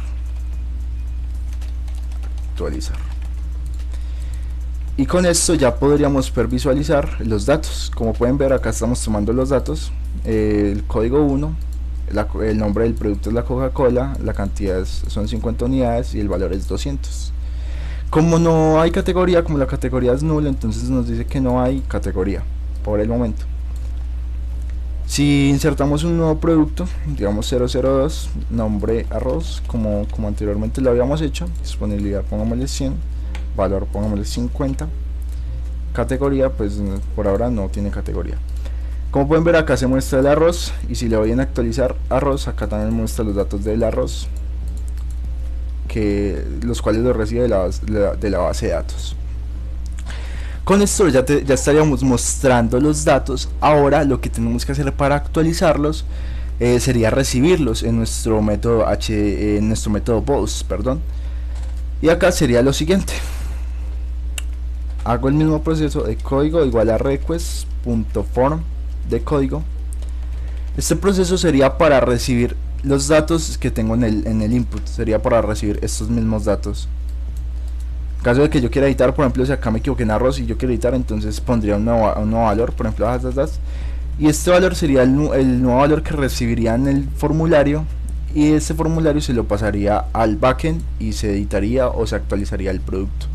Y con esto ya podríamos poder visualizar los datos. Como pueden ver, acá estamos tomando los datos, el código 1, el nombre del producto es la Coca-Cola, la cantidad son 50 unidades y el valor es 200. Como no hay categoría, como la categoría es nula, entonces nos dice que no hay categoría por el momento. Si insertamos un nuevo producto, digamos 002, nombre arroz, como anteriormente lo habíamos hecho, disponibilidad pongámosle 100, valor pongámosle 50, categoría pues por ahora no tiene categoría. Como pueden ver, acá se muestra el arroz, y si le voy a actualizar arroz, acá también muestra los datos del arroz, los cuales lo recibe de la base de datos. Con esto ya estaríamos mostrando los datos. Ahora lo que tenemos que hacer para actualizarlos sería recibirlos en nuestro método post, perdón. Y acá sería lo siguiente: hago el mismo proceso de código igual a request.form de código. Este proceso sería para recibir los datos que tengo en el input, sería para recibir estos mismos datos. En caso de que yo quiera editar, por ejemplo, si acá me equivoqué en arroz y yo quiero editar, entonces pondría un nuevo valor, por ejemplo, y este valor sería el nuevo valor que recibiría en el formulario, y este formulario se lo pasaría al backend y se editaría o se actualizaría el producto.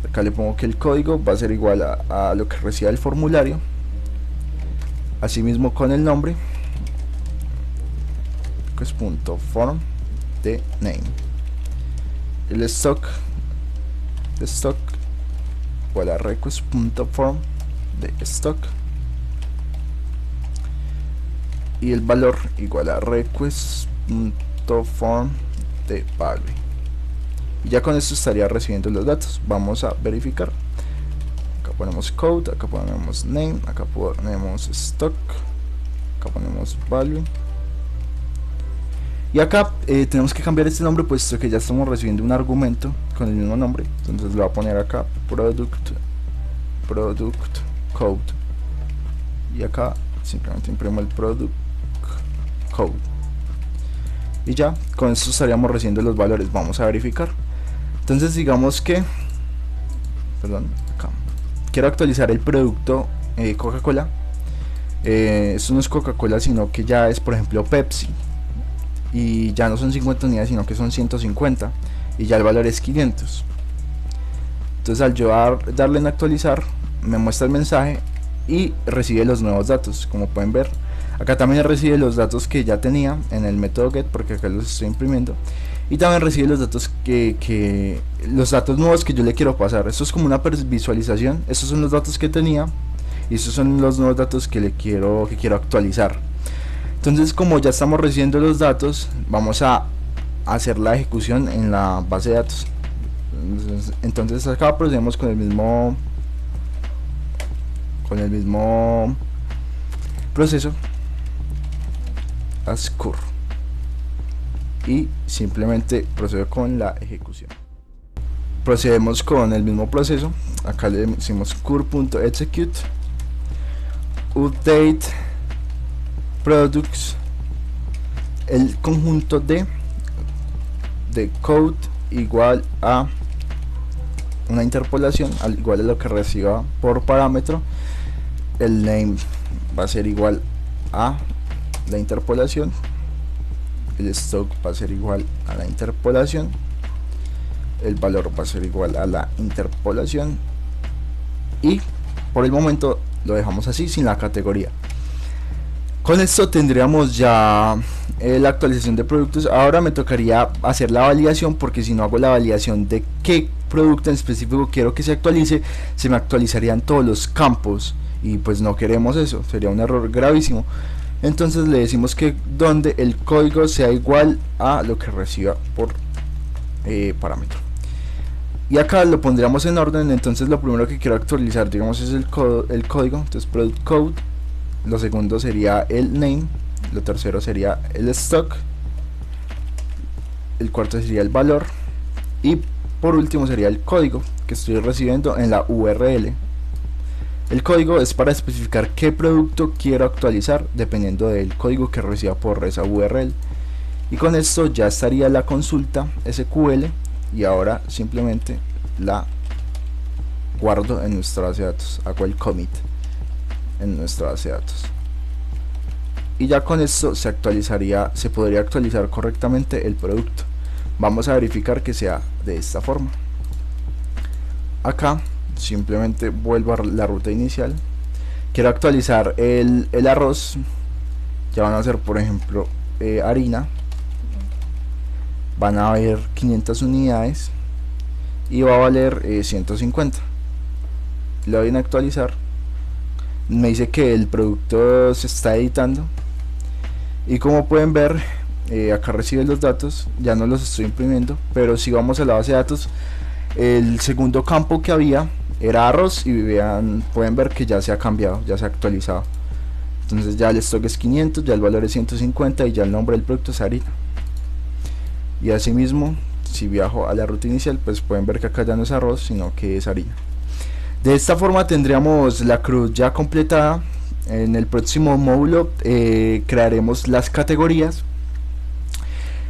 Acá le pongo que el código va a ser igual a lo que reciba el formulario, asimismo con el nombre, que es .form de name, el stock igual a request.form de stock, y el valor igual a request.form de value. Y ya con esto estaría recibiendo los datos. Vamos a verificar. Acá ponemos code, acá ponemos name, acá ponemos stock, acá ponemos value. Y acá tenemos que cambiar este nombre, puesto que ya estamos recibiendo un argumento con el mismo nombre. Entonces lo voy a poner acá product code, y acá simplemente imprimo el product code, y ya con esto estaríamos recibiendo los valores. Vamos a verificar. Entonces digamos que, perdón, acá quiero actualizar el producto Coca-Cola. Esto no es Coca-Cola, sino que ya es, por ejemplo, Pepsi, y ya no son 50 unidades, sino que son 150. y ya el valor es 500. Entonces al yo darle en actualizar, me muestra el mensaje y recibe los nuevos datos. Como pueden ver, acá también recibe los datos que ya tenía en el método get, porque acá los estoy imprimiendo, y también recibe los datos los datos nuevos que yo le quiero pasar. Esto es como una visualización. Estos son los datos que tenía y estos son los nuevos datos que quiero actualizar. Entonces, como ya estamos recibiendo los datos, vamos a hacer la ejecución en la base de datos. Entonces acá procedemos con el mismo proceso as cur, y simplemente procedo con la ejecución. Procedemos con el mismo proceso. Acá le decimos cur.execute update products, el conjunto de code igual a una interpolación al igual a lo que reciba por parámetro. El name va a ser igual a la interpolación, el stock va a ser igual a la interpolación, el valor va a ser igual a la interpolación, y por el momento lo dejamos así sin la categoría. Con esto tendríamos ya la actualización de productos. Ahora me tocaría hacer la validación, porque si no hago la validación de qué producto en específico quiero que se actualice, se me actualizarían todos los campos y pues no queremos eso, sería un error gravísimo. Entonces le decimos que donde el código sea igual a lo que reciba por parámetro, y acá lo pondríamos en orden. Entonces lo primero que quiero actualizar, digamos, es el código. Entonces product code, lo segundo sería el name, lo tercero sería el stock, el cuarto sería el valor, y por último sería el código que estoy recibiendo en la URL. El código es para especificar qué producto quiero actualizar dependiendo del código que reciba por esa URL. Y con esto ya estaría la consulta SQL, y ahora simplemente la guardo en nuestra base de datos, hago el commit en nuestra base de datos, y ya con esto se podría actualizar correctamente el producto. Vamos a verificar que sea de esta forma. Acá simplemente vuelvo a la ruta inicial, quiero actualizar el arroz, ya van a ser por ejemplo harina, van a haber 500 unidades y va a valer 150. Le doy en actualizar, me dice que el producto se está editando, y como pueden ver acá recibe los datos, ya no los estoy imprimiendo, pero si vamos a la base de datos, el segundo campo que había era arroz, y pueden ver que ya se ha cambiado, ya se ha actualizado. Entonces ya el stock es 500, ya el valor es 150 y ya el nombre del producto es harina. Y asimismo, si viajo a la ruta inicial, pues pueden ver que acá ya no es arroz, sino que es harina. De esta forma tendríamos la cruz ya completada. En el próximo módulo crearemos las categorías.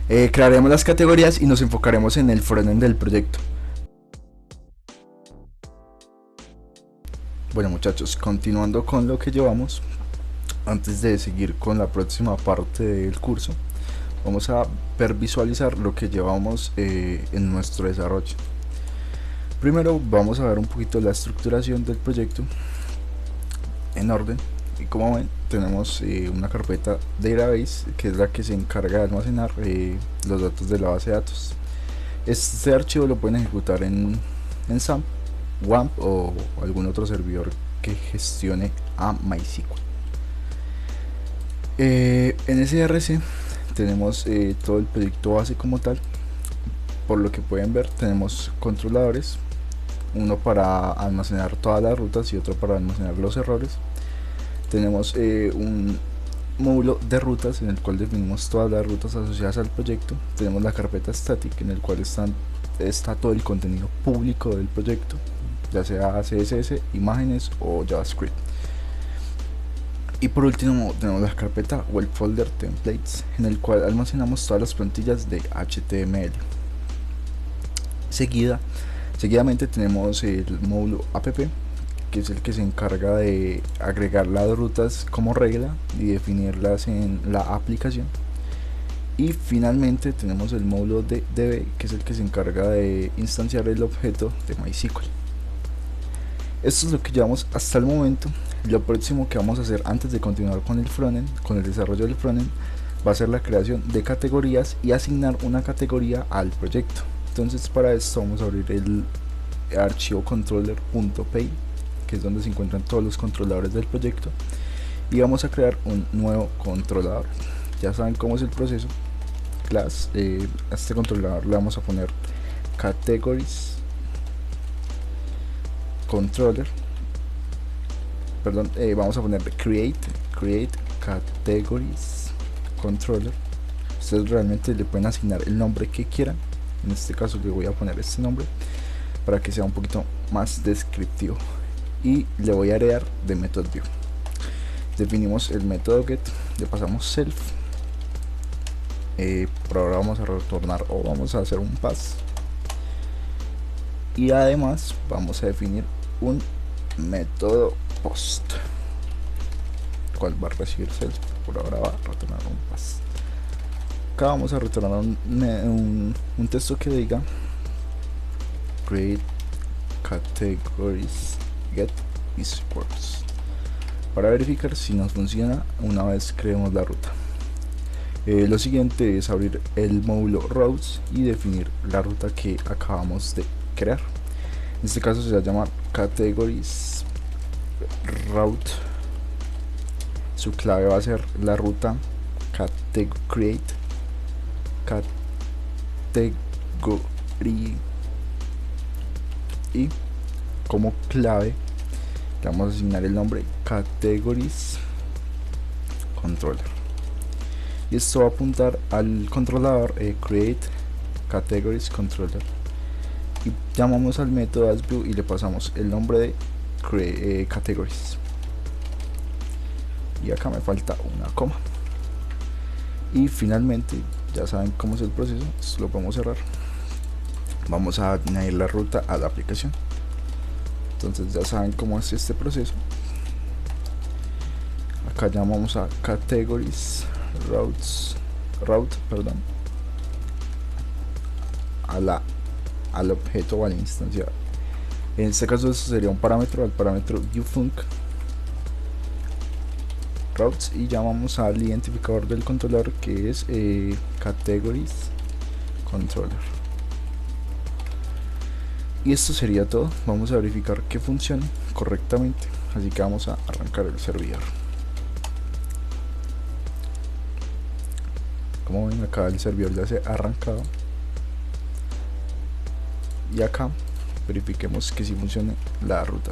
Y nos enfocaremos en el frontend del proyecto. Bueno muchachos, continuando con lo que llevamos, antes de seguir con la próxima parte del curso, vamos a visualizar lo que llevamos en nuestro desarrollo. Primero vamos a ver un poquito la estructuración del proyecto en orden, y como ven tenemos una carpeta database, que es la que se encarga de almacenar los datos de la base de datos. Este archivo lo pueden ejecutar en SAMP, WAMP o algún otro servidor que gestione a MySQL. En SRC tenemos todo el proyecto base como tal. Por lo que pueden ver, tenemos controladores, uno para almacenar todas las rutas y otro para almacenar los errores. Tenemos un módulo de rutas en el cual definimos todas las rutas asociadas al proyecto. Tenemos la carpeta static, en el cual está todo el contenido público del proyecto, ya sea CSS, imágenes o JavaScript. Y por último tenemos la carpeta web folder templates, en el cual almacenamos todas las plantillas de HTML. Seguidamente tenemos el módulo app, que es el que se encarga de agregar las rutas como regla y definirlas en la aplicación. Y finalmente tenemos el módulo de DB, que es el que se encarga de instanciar el objeto de MySQL. Esto es lo que llevamos hasta el momento. Lo próximo que vamos a hacer antes de continuar con el frontend, con el desarrollo del frontend, va a ser la creación de categorías y asignar una categoría al proyecto. Entonces para esto vamos a abrir el archivo controller.py, que es donde se encuentran todos los controladores del proyecto, y vamos a crear un nuevo controlador. Ya saben cómo es el proceso. Class, a este controlador le vamos a poner categories controller, perdón, vamos a poner create categories controller. Ustedes realmente le pueden asignar el nombre que quieran. En este caso le voy a poner este nombre para que sea un poquito más descriptivo, y le voy a heredar de method view. Definimos el método get, le pasamos self, por ahora vamos a retornar o vamos a hacer un pass, y además vamos a definir un método post, el cual va a recibir self. Por ahora va a retornar un pass. Acá vamos a retornar un texto que diga create categories get is works, para verificar si nos funciona una vez creemos la ruta. Lo siguiente es abrir el módulo routes y definir la ruta que acabamos de crear. En este caso se va a llamar categories route. Su clave va a ser la ruta create category, y como clave le vamos a asignar el nombre categories controller, y esto va a apuntar al controlador create categories controller, y llamamos al método asView y le pasamos el nombre de categories, y acá me falta una coma. Y finalmente ya saben cómo es el proceso. Esto lo podemos cerrar. Vamos a añadir la ruta a la aplicación. Entonces ya saben cómo es este proceso. Acá llamamos a categories route, perdón, al objeto o a la instancia. En este caso esto sería un parámetro, al parámetro viewfunc routes, y llamamos al identificador del controlador, que es categories controller. Y esto sería todo. Vamos a verificar que funcione correctamente, así que vamos a arrancar el servidor. Como ven, acá el servidor ya se ha arrancado, y acá verifiquemos que si funcione la ruta.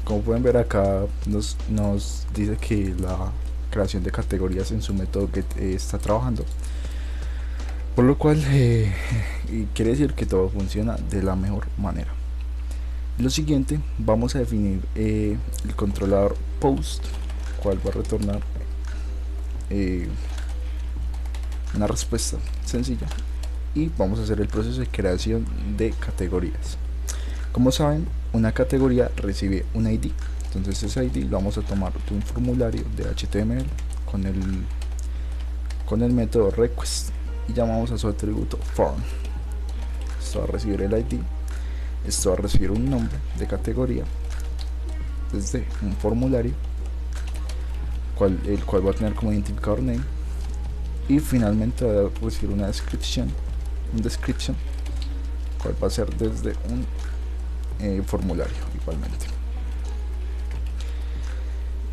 Como pueden ver, acá nos dice que la creación de categorías en su método get está trabajando, por lo cual quiere decir que todo funciona de la mejor manera. Lo siguiente, vamos a definir el controlador post, cual va a retornar una respuesta sencilla, y vamos a hacer el proceso de creación de categorías. Como saben, una categoría recibe un ID, entonces ese ID lo vamos a tomar de un formulario de HTML con el método request, y llamamos a su atributo form. Esto va a recibir el ID, esto va a recibir un nombre de categoría desde un formulario, el cual va a tener como identificador name, y finalmente va a recibir una description, cual va a ser desde un formulario igualmente.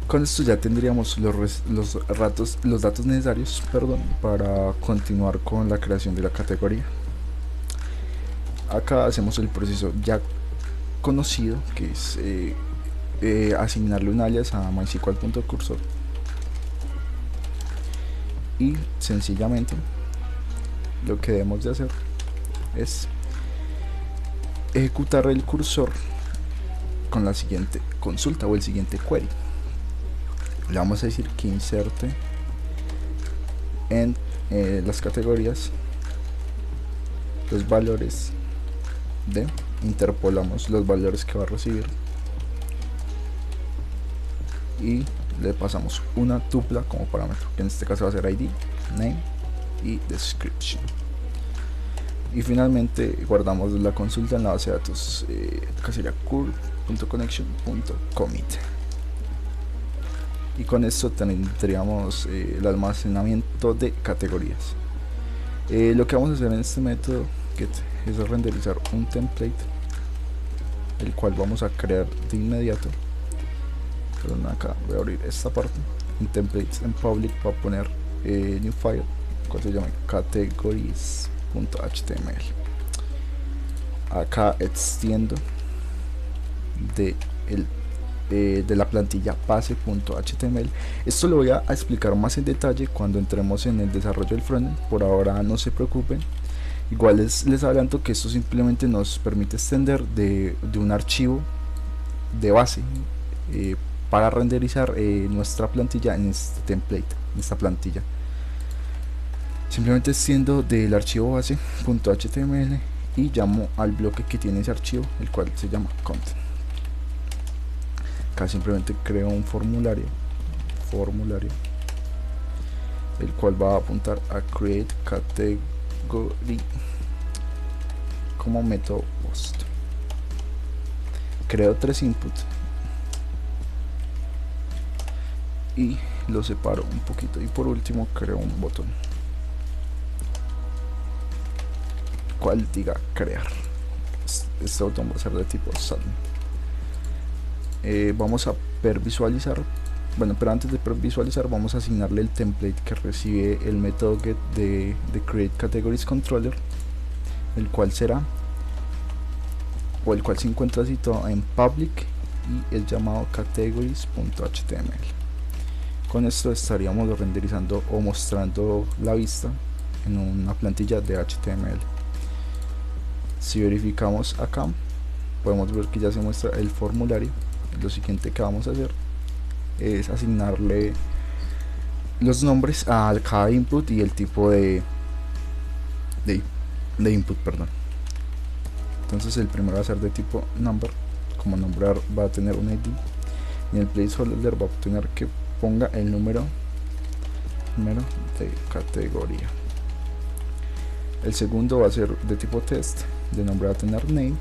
Con esto ya tendríamos los datos necesarios, para continuar con la creación de la categoría. Acá hacemos el proceso ya conocido, que es asignarle un alias a mysql.cursor, y sencillamente lo que debemos de hacer es ejecutar el cursor con la siguiente consulta o el siguiente query. Le vamos a decir que inserte en las categorías los valores de, interpolamos los valores que va a recibir, y le pasamos una tupla como parámetro, que en este caso va a ser id, name y description. Y finalmente guardamos la consulta en la base de datos, acá sería curl.connection.commit. Y con esto tendríamos el almacenamiento de categorías. Lo que vamos a hacer en este método get es renderizar un template, el cual vamos a crear de inmediato. Perdón, acá voy a abrir esta parte. En templates en public voy a poner new file, cual se llama categories.html. Acá extiendo de la plantilla base.html. Esto lo voy a explicar más en detalle cuando entremos en el desarrollo del frontend. Por ahora no se preocupen. Igual les adelanto que esto simplemente nos permite extender de un archivo de base para renderizar nuestra plantilla en este template, en esta plantilla. Simplemente extiendo del archivo base.html y llamo al bloque que tiene ese archivo, el cual se llama content. Acá simplemente creo un formulario, el cual va a apuntar a create category como método post. Creo 3 inputs y lo separo un poquito, y por último creo un botón cual diga crear. Este botón va a ser de tipo submit. Vamos a previsualizar, bueno, pero antes de previsualizar vamos a asignarle el template que recibe el método get de create categories controller, el cual será, o el cual se encuentra situado en public y el llamado categories.html. Con esto estaríamos renderizando o mostrando la vista en una plantilla de HTML. Si verificamos acá, podemos ver que ya se muestra el formulario. Lo siguiente que vamos a hacer es asignarle los nombres a cada input y el tipo de input, perdón. Entonces el primero va a ser de tipo number, como nombre va a tener un id, y el placeholder va a tener que ponga el número de categoría. El segundo va a ser de tipo test, de nombre va a tener name,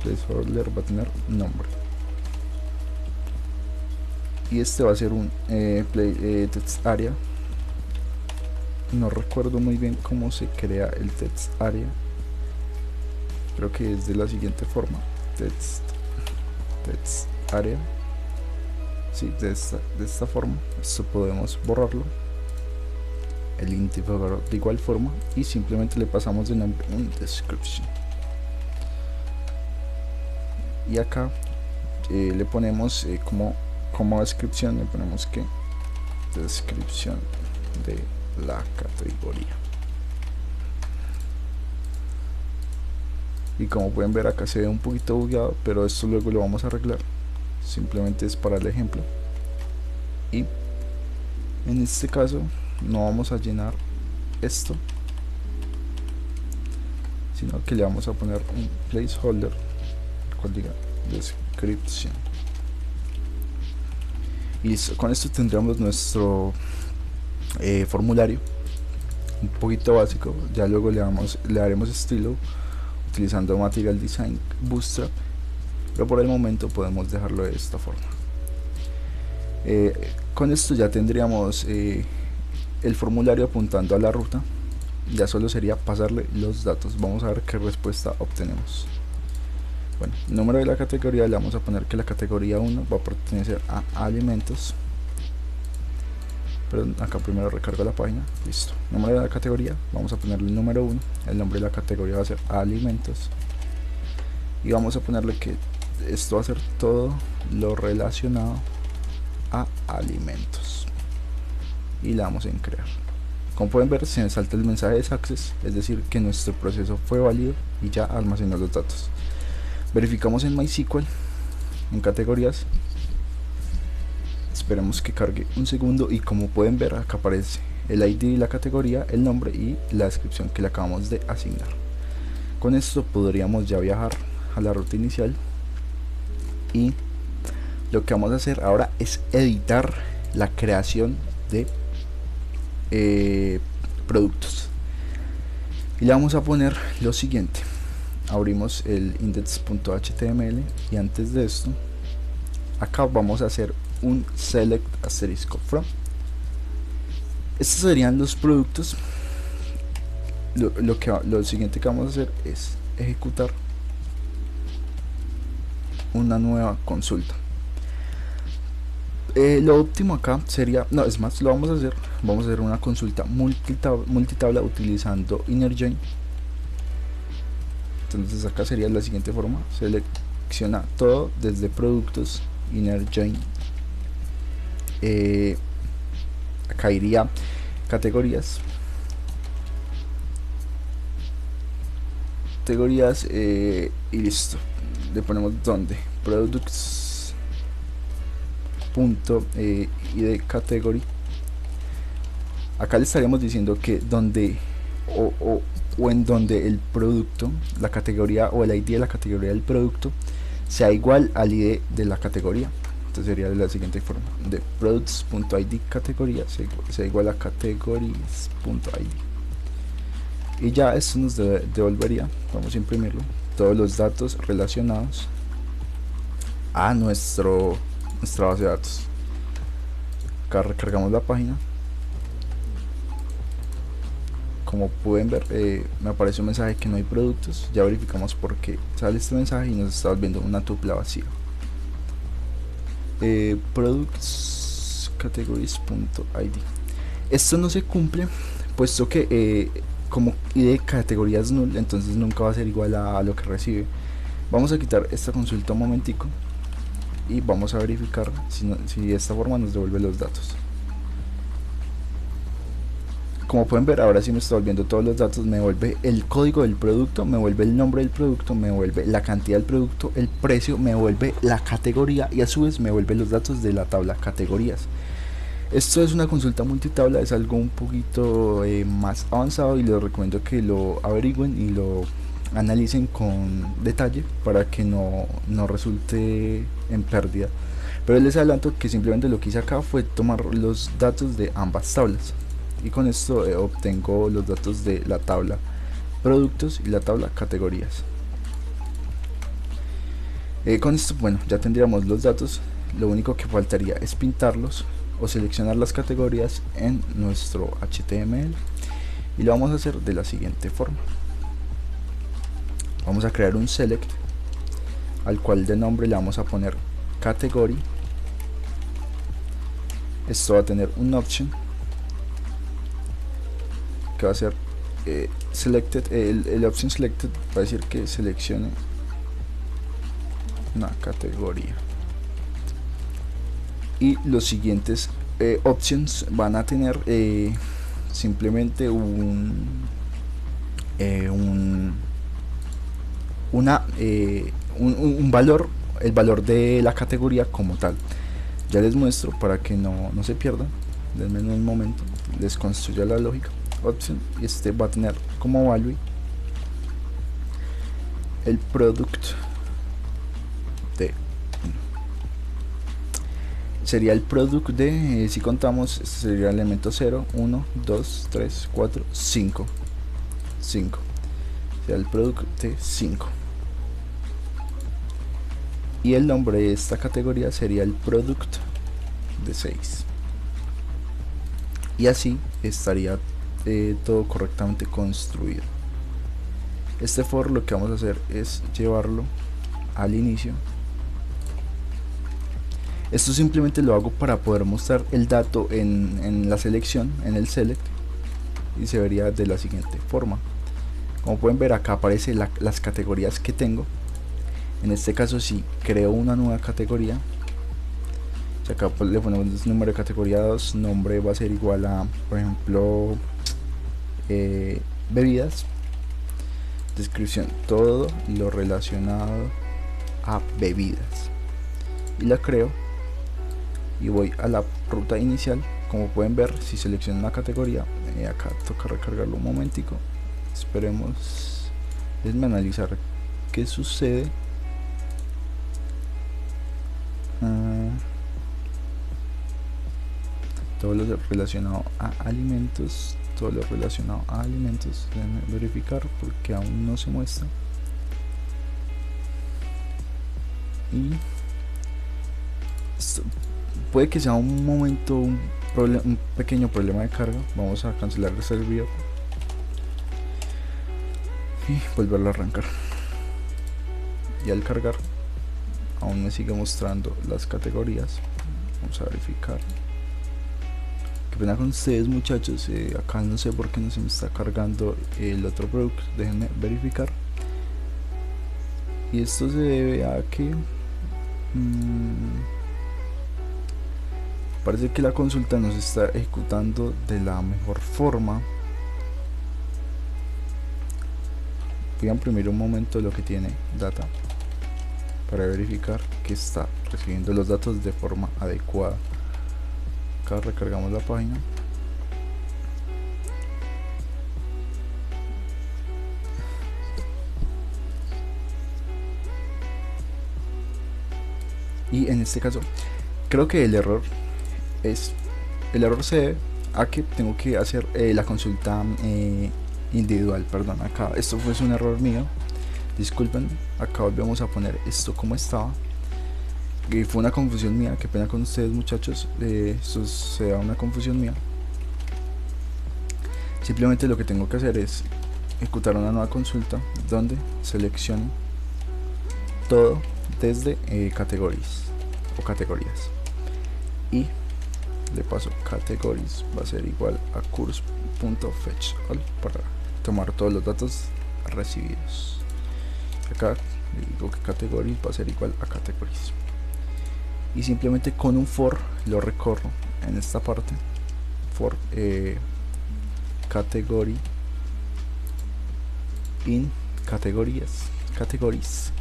placeholder va a tener nombre. Y este va a ser un text area. No recuerdo muy bien cómo se crea el text area. Creo que es de la siguiente forma: text area. Sí, de esta forma. Esto podemos borrarlo, el identificador de igual forma, y simplemente le pasamos de nombre un description. Y acá le ponemos como descripción, le ponemos que descripción de la categoría. Y como pueden ver, acá se ve un poquito bugueado, pero esto luego lo vamos a arreglar. Simplemente es para el ejemplo. Y en este caso no vamos a llenar esto, sino que le vamos a poner un placeholder, el cual diga description. Y con esto tendríamos nuestro formulario un poquito básico. Ya luego le haremos estilo utilizando Material Design Bootstrap, pero por el momento podemos dejarlo de esta forma. Con esto ya tendríamos el formulario apuntando a la ruta. Ya solo sería pasarle los datos. Vamos a ver qué respuesta obtenemos. Bueno, número de la categoría, le vamos a poner que la categoría 1 va a pertenecer a alimentos. Perdón, acá primero recargo la página. Listo. Número de la categoría, vamos a ponerle el número 1. El nombre de la categoría va a ser alimentos. Y vamos a ponerle que esto va a ser todo lo relacionado a alimentos. Y le damos en crear. Como pueden ver, se me salta el mensaje de success, es decir, que nuestro proceso fue válido y ya almacenó los datos. Verificamos en MySQL, en categorías. Esperemos que cargue un segundo y como pueden ver, acá aparece el ID y la categoría, el nombre y la descripción que le acabamos de asignar. Con esto podríamos ya viajar a la ruta inicial, y lo que vamos a hacer ahora es editar la creación de productos. Y le vamos a poner lo siguiente. Abrimos el index.html y antes de esto acá vamos a hacer un select asterisco from. Estos serían los productos. Lo siguiente que vamos a hacer es ejecutar una nueva consulta. Lo óptimo acá sería, no, es más, vamos a hacer una consulta multitabla utilizando inner join. Entonces acá sería la siguiente forma: selecciona todo desde productos, inner join, acá iría categorías, y listo. Le ponemos donde products punto id category. Acá le estaríamos diciendo que donde o en donde el producto, la categoría o el ID de la categoría del producto sea igual al ID de la categoría. Entonces sería de la siguiente forma: de products.id categoría sea igual a categories.id. Y ya esto nos devolvería, vamos a imprimirlo, todos los datos relacionados a nuestra base de datos. Acá recargamos la página. Como pueden ver, me aparece un mensaje que no hay productos. Ya verificamos por qué sale este mensaje y nos está volviendo una tupla vacía. Products categories.id. Esto no se cumple puesto que como id de categoría es null, entonces nunca va a ser igual a lo que recibe. Vamos a quitar esta consulta un momentico y vamos a verificar si de esta forma nos devuelve los datos. Como pueden ver, ahora sí me está volviendo todos los datos. Me devuelve el código del producto, me devuelve el nombre del producto, me devuelve la cantidad del producto, el precio, me devuelve la categoría y a su vez me devuelve los datos de la tabla categorías. Esto es una consulta multitabla, es algo un poquito más avanzado y les recomiendo que lo averigüen y lo analicen con detalle para que no resulte en pérdida. Pero les adelanto que simplemente lo que hice acá fue tomar los datos de ambas tablas y con esto obtengo los datos de la tabla productos y la tabla categorías. Con esto, bueno, ya tendríamos los datos. Lo único que faltaría es pintarlos o seleccionar las categorías en nuestro HTML y lo vamos a hacer de la siguiente forma. Vamos a crear un select al cual de nombre le vamos a poner category. Esto va a tener un option que va a ser selected. El option selected va a decir que seleccione una categoría y los siguientes options van a tener simplemente un valor, el valor de la categoría como tal. Ya les muestro para que no se pierdan. Denme un momento, les construya la lógica. Option, y este va a tener como value el product de 1. Sería el product de, si contamos, este sería el elemento 0, 1, 2, 3, 4, 5. Sería el product de 5. Y el nombre de esta categoría sería el product de 6. Y así estaría todo correctamente construido. Este for lo que vamos a hacer es llevarlo al inicio. Esto simplemente lo hago para poder mostrar el dato en la selección, en el select, y se vería de la siguiente forma. Como pueden ver, acá aparece las categorías que tengo. En este caso, si creo una nueva categoría, si acá pues le ponemos número de categoría 2, nombre va a ser igual a, por ejemplo, bebidas, descripción, todo lo relacionado a bebidas, y la creo y voy a la ruta inicial. Como pueden ver, si selecciono una categoría, acá toca recargarlo un momentico, esperemos, déjenme analizar qué sucede. todo lo relacionado a alimentos, déjenme verificar porque aún no se muestra. Y esto puede que sea un momento un pequeño problema de carga. Vamos a cancelar el servidor y volverlo a arrancar, y al cargar aún me sigue mostrando las categorías. Vamos a verificar. Qué pena con ustedes, muchachos, acá no sé por qué no se me está cargando el otro producto, déjenme verificar. Y esto se debe a que parece que la consulta no se está ejecutando de la mejor forma. Voy a imprimir un momento lo que tiene data para verificar que está recibiendo los datos de forma adecuada. Acá recargamos la página. Y en este caso creo que el error se debe a que tengo que hacer la consulta individual. Perdón, acá esto fue un error mío, disculpen. Acá volvemos a poner esto como estaba, y fue una confusión mía. Qué pena con ustedes, muchachos, esto sea una confusión mía. Simplemente lo que tengo que hacer es ejecutar una nueva consulta donde selecciono todo desde categories o categorías, y le paso categories va a ser igual a course.fetch all para tomar todos los datos recibidos. Acá le digo que categories va a ser igual a categories, y simplemente con un for lo recorro en esta parte. For category in categories,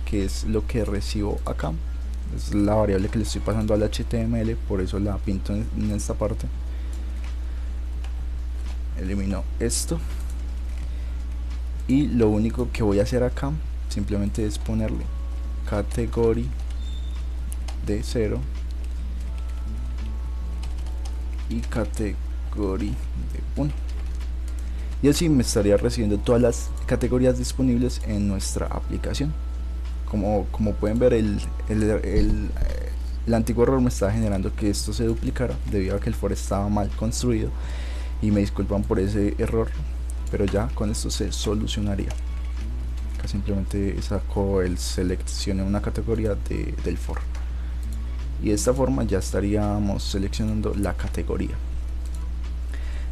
que es lo que recibo acá, es la variable que le estoy pasando al HTML, por eso la pinto en esta parte. Elimino esto, y lo único que voy a hacer acá simplemente es ponerle category de 0 y category de 1, y así me estaría recibiendo todas las categorías disponibles en nuestra aplicación. Como pueden ver, el antiguo error me estaba generando que esto se duplicara debido a que el for estaba mal construido, y me disculpan por ese error, pero ya con esto se solucionaría. Acá simplemente seleccioné una categoría del for, y de esta forma ya estaríamos seleccionando la categoría.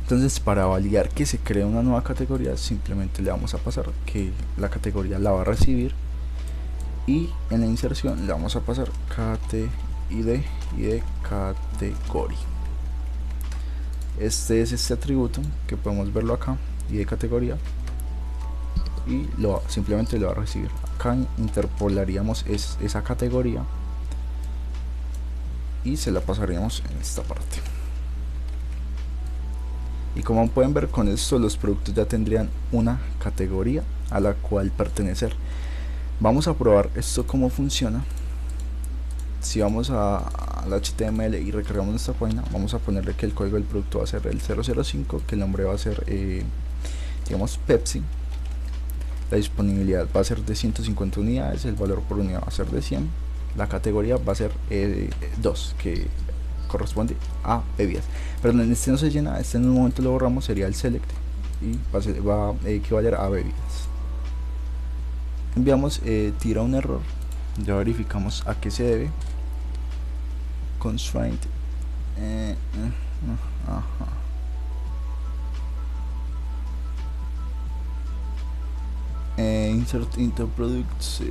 Entonces, para validar que se crea una nueva categoría, simplemente le vamos a pasar que la categoría la va a recibir, y en la inserción le vamos a pasar id y de category. Este es este atributo que podemos verlo acá, y de categoría, y simplemente lo va a recibir. Acá interpolaríamos esa categoría y se la pasaríamos en esta parte. Y como pueden ver, con esto los productos ya tendrían una categoría a la cual pertenecer. Vamos a probar esto cómo funciona. Si vamos al HTML y recargamos nuestra página, vamos a ponerle que el código del producto va a ser el 005, que el nombre va a ser digamos Pepsi, la disponibilidad va a ser de 150 unidades, el valor por unidad va a ser de 100, la categoría va a ser 2, que corresponde a bebidas. Pero en este no se llena, este en un momento lo borramos, sería el select, y va a equivaler a bebidas. Enviamos, tira un error, ya verificamos a qué se debe. Constraint insert into products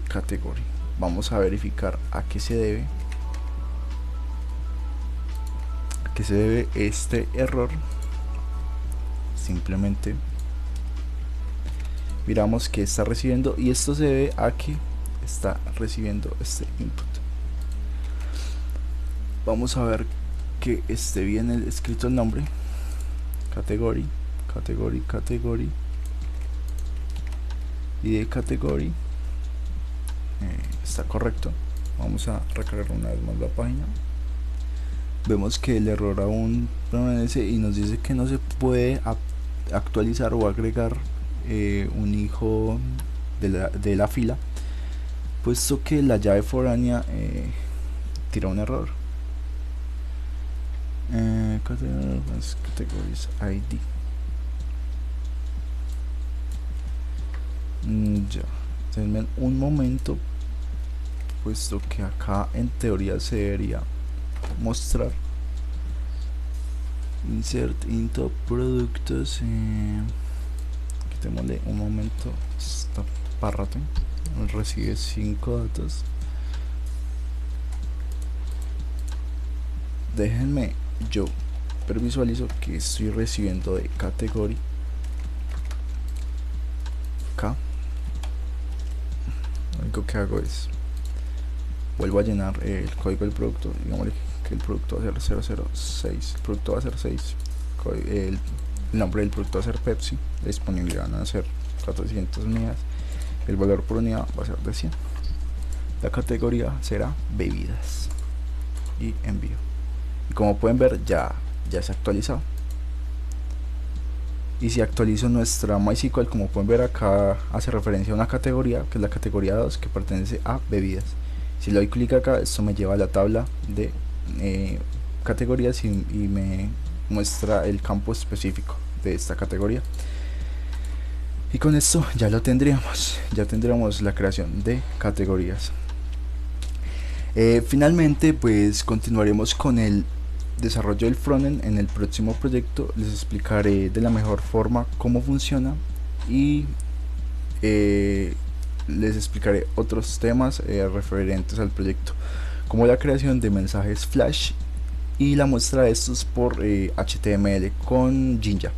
category. Vamos a verificar a qué se debe este error. Simplemente miramos que está recibiendo, y esto se debe a que está recibiendo este input. Vamos a ver que esté bien escrito el nombre, category, y de category está correcto. Vamos a recargar una vez más la página. vemos que el error aún permanece y nos dice que no se puede actualizar o agregar un hijo de la fila, puesto que la llave foránea tira un error. Categories ID. Ya, denme un momento, puesto que acá en teoría se debería mostrar. Insert into productos. Quitémosle un momento esta párrafo. Recibe 5 datos. Déjenme, yo previsualizo que estoy recibiendo de category K. Lo único que hago es vuelvo a llenar el código del producto. Digamos que el producto va a ser 006, el producto va a ser 6, el nombre del producto va a ser Pepsi, la disponibilidad van a ser 400 unidades, el valor por unidad va a ser de 100, la categoría será bebidas y envío. Y como pueden ver, ya se ha actualizado. Y si actualizo nuestra MySQL, como pueden ver acá hace referencia a una categoría, que es la categoría 2, que pertenece a bebidas. Si le doy clic acá, esto me lleva a la tabla de categorías y me muestra el campo específico de esta categoría. Y con esto ya lo tendríamos, la creación de categorías. Finalmente, pues continuaremos con el desarrollo del frontend. En el próximo proyecto les explicaré de la mejor forma cómo funciona y les explicaré otros temas referentes al proyecto, como la creación de mensajes flash y la muestra de estos por HTML con Jinja.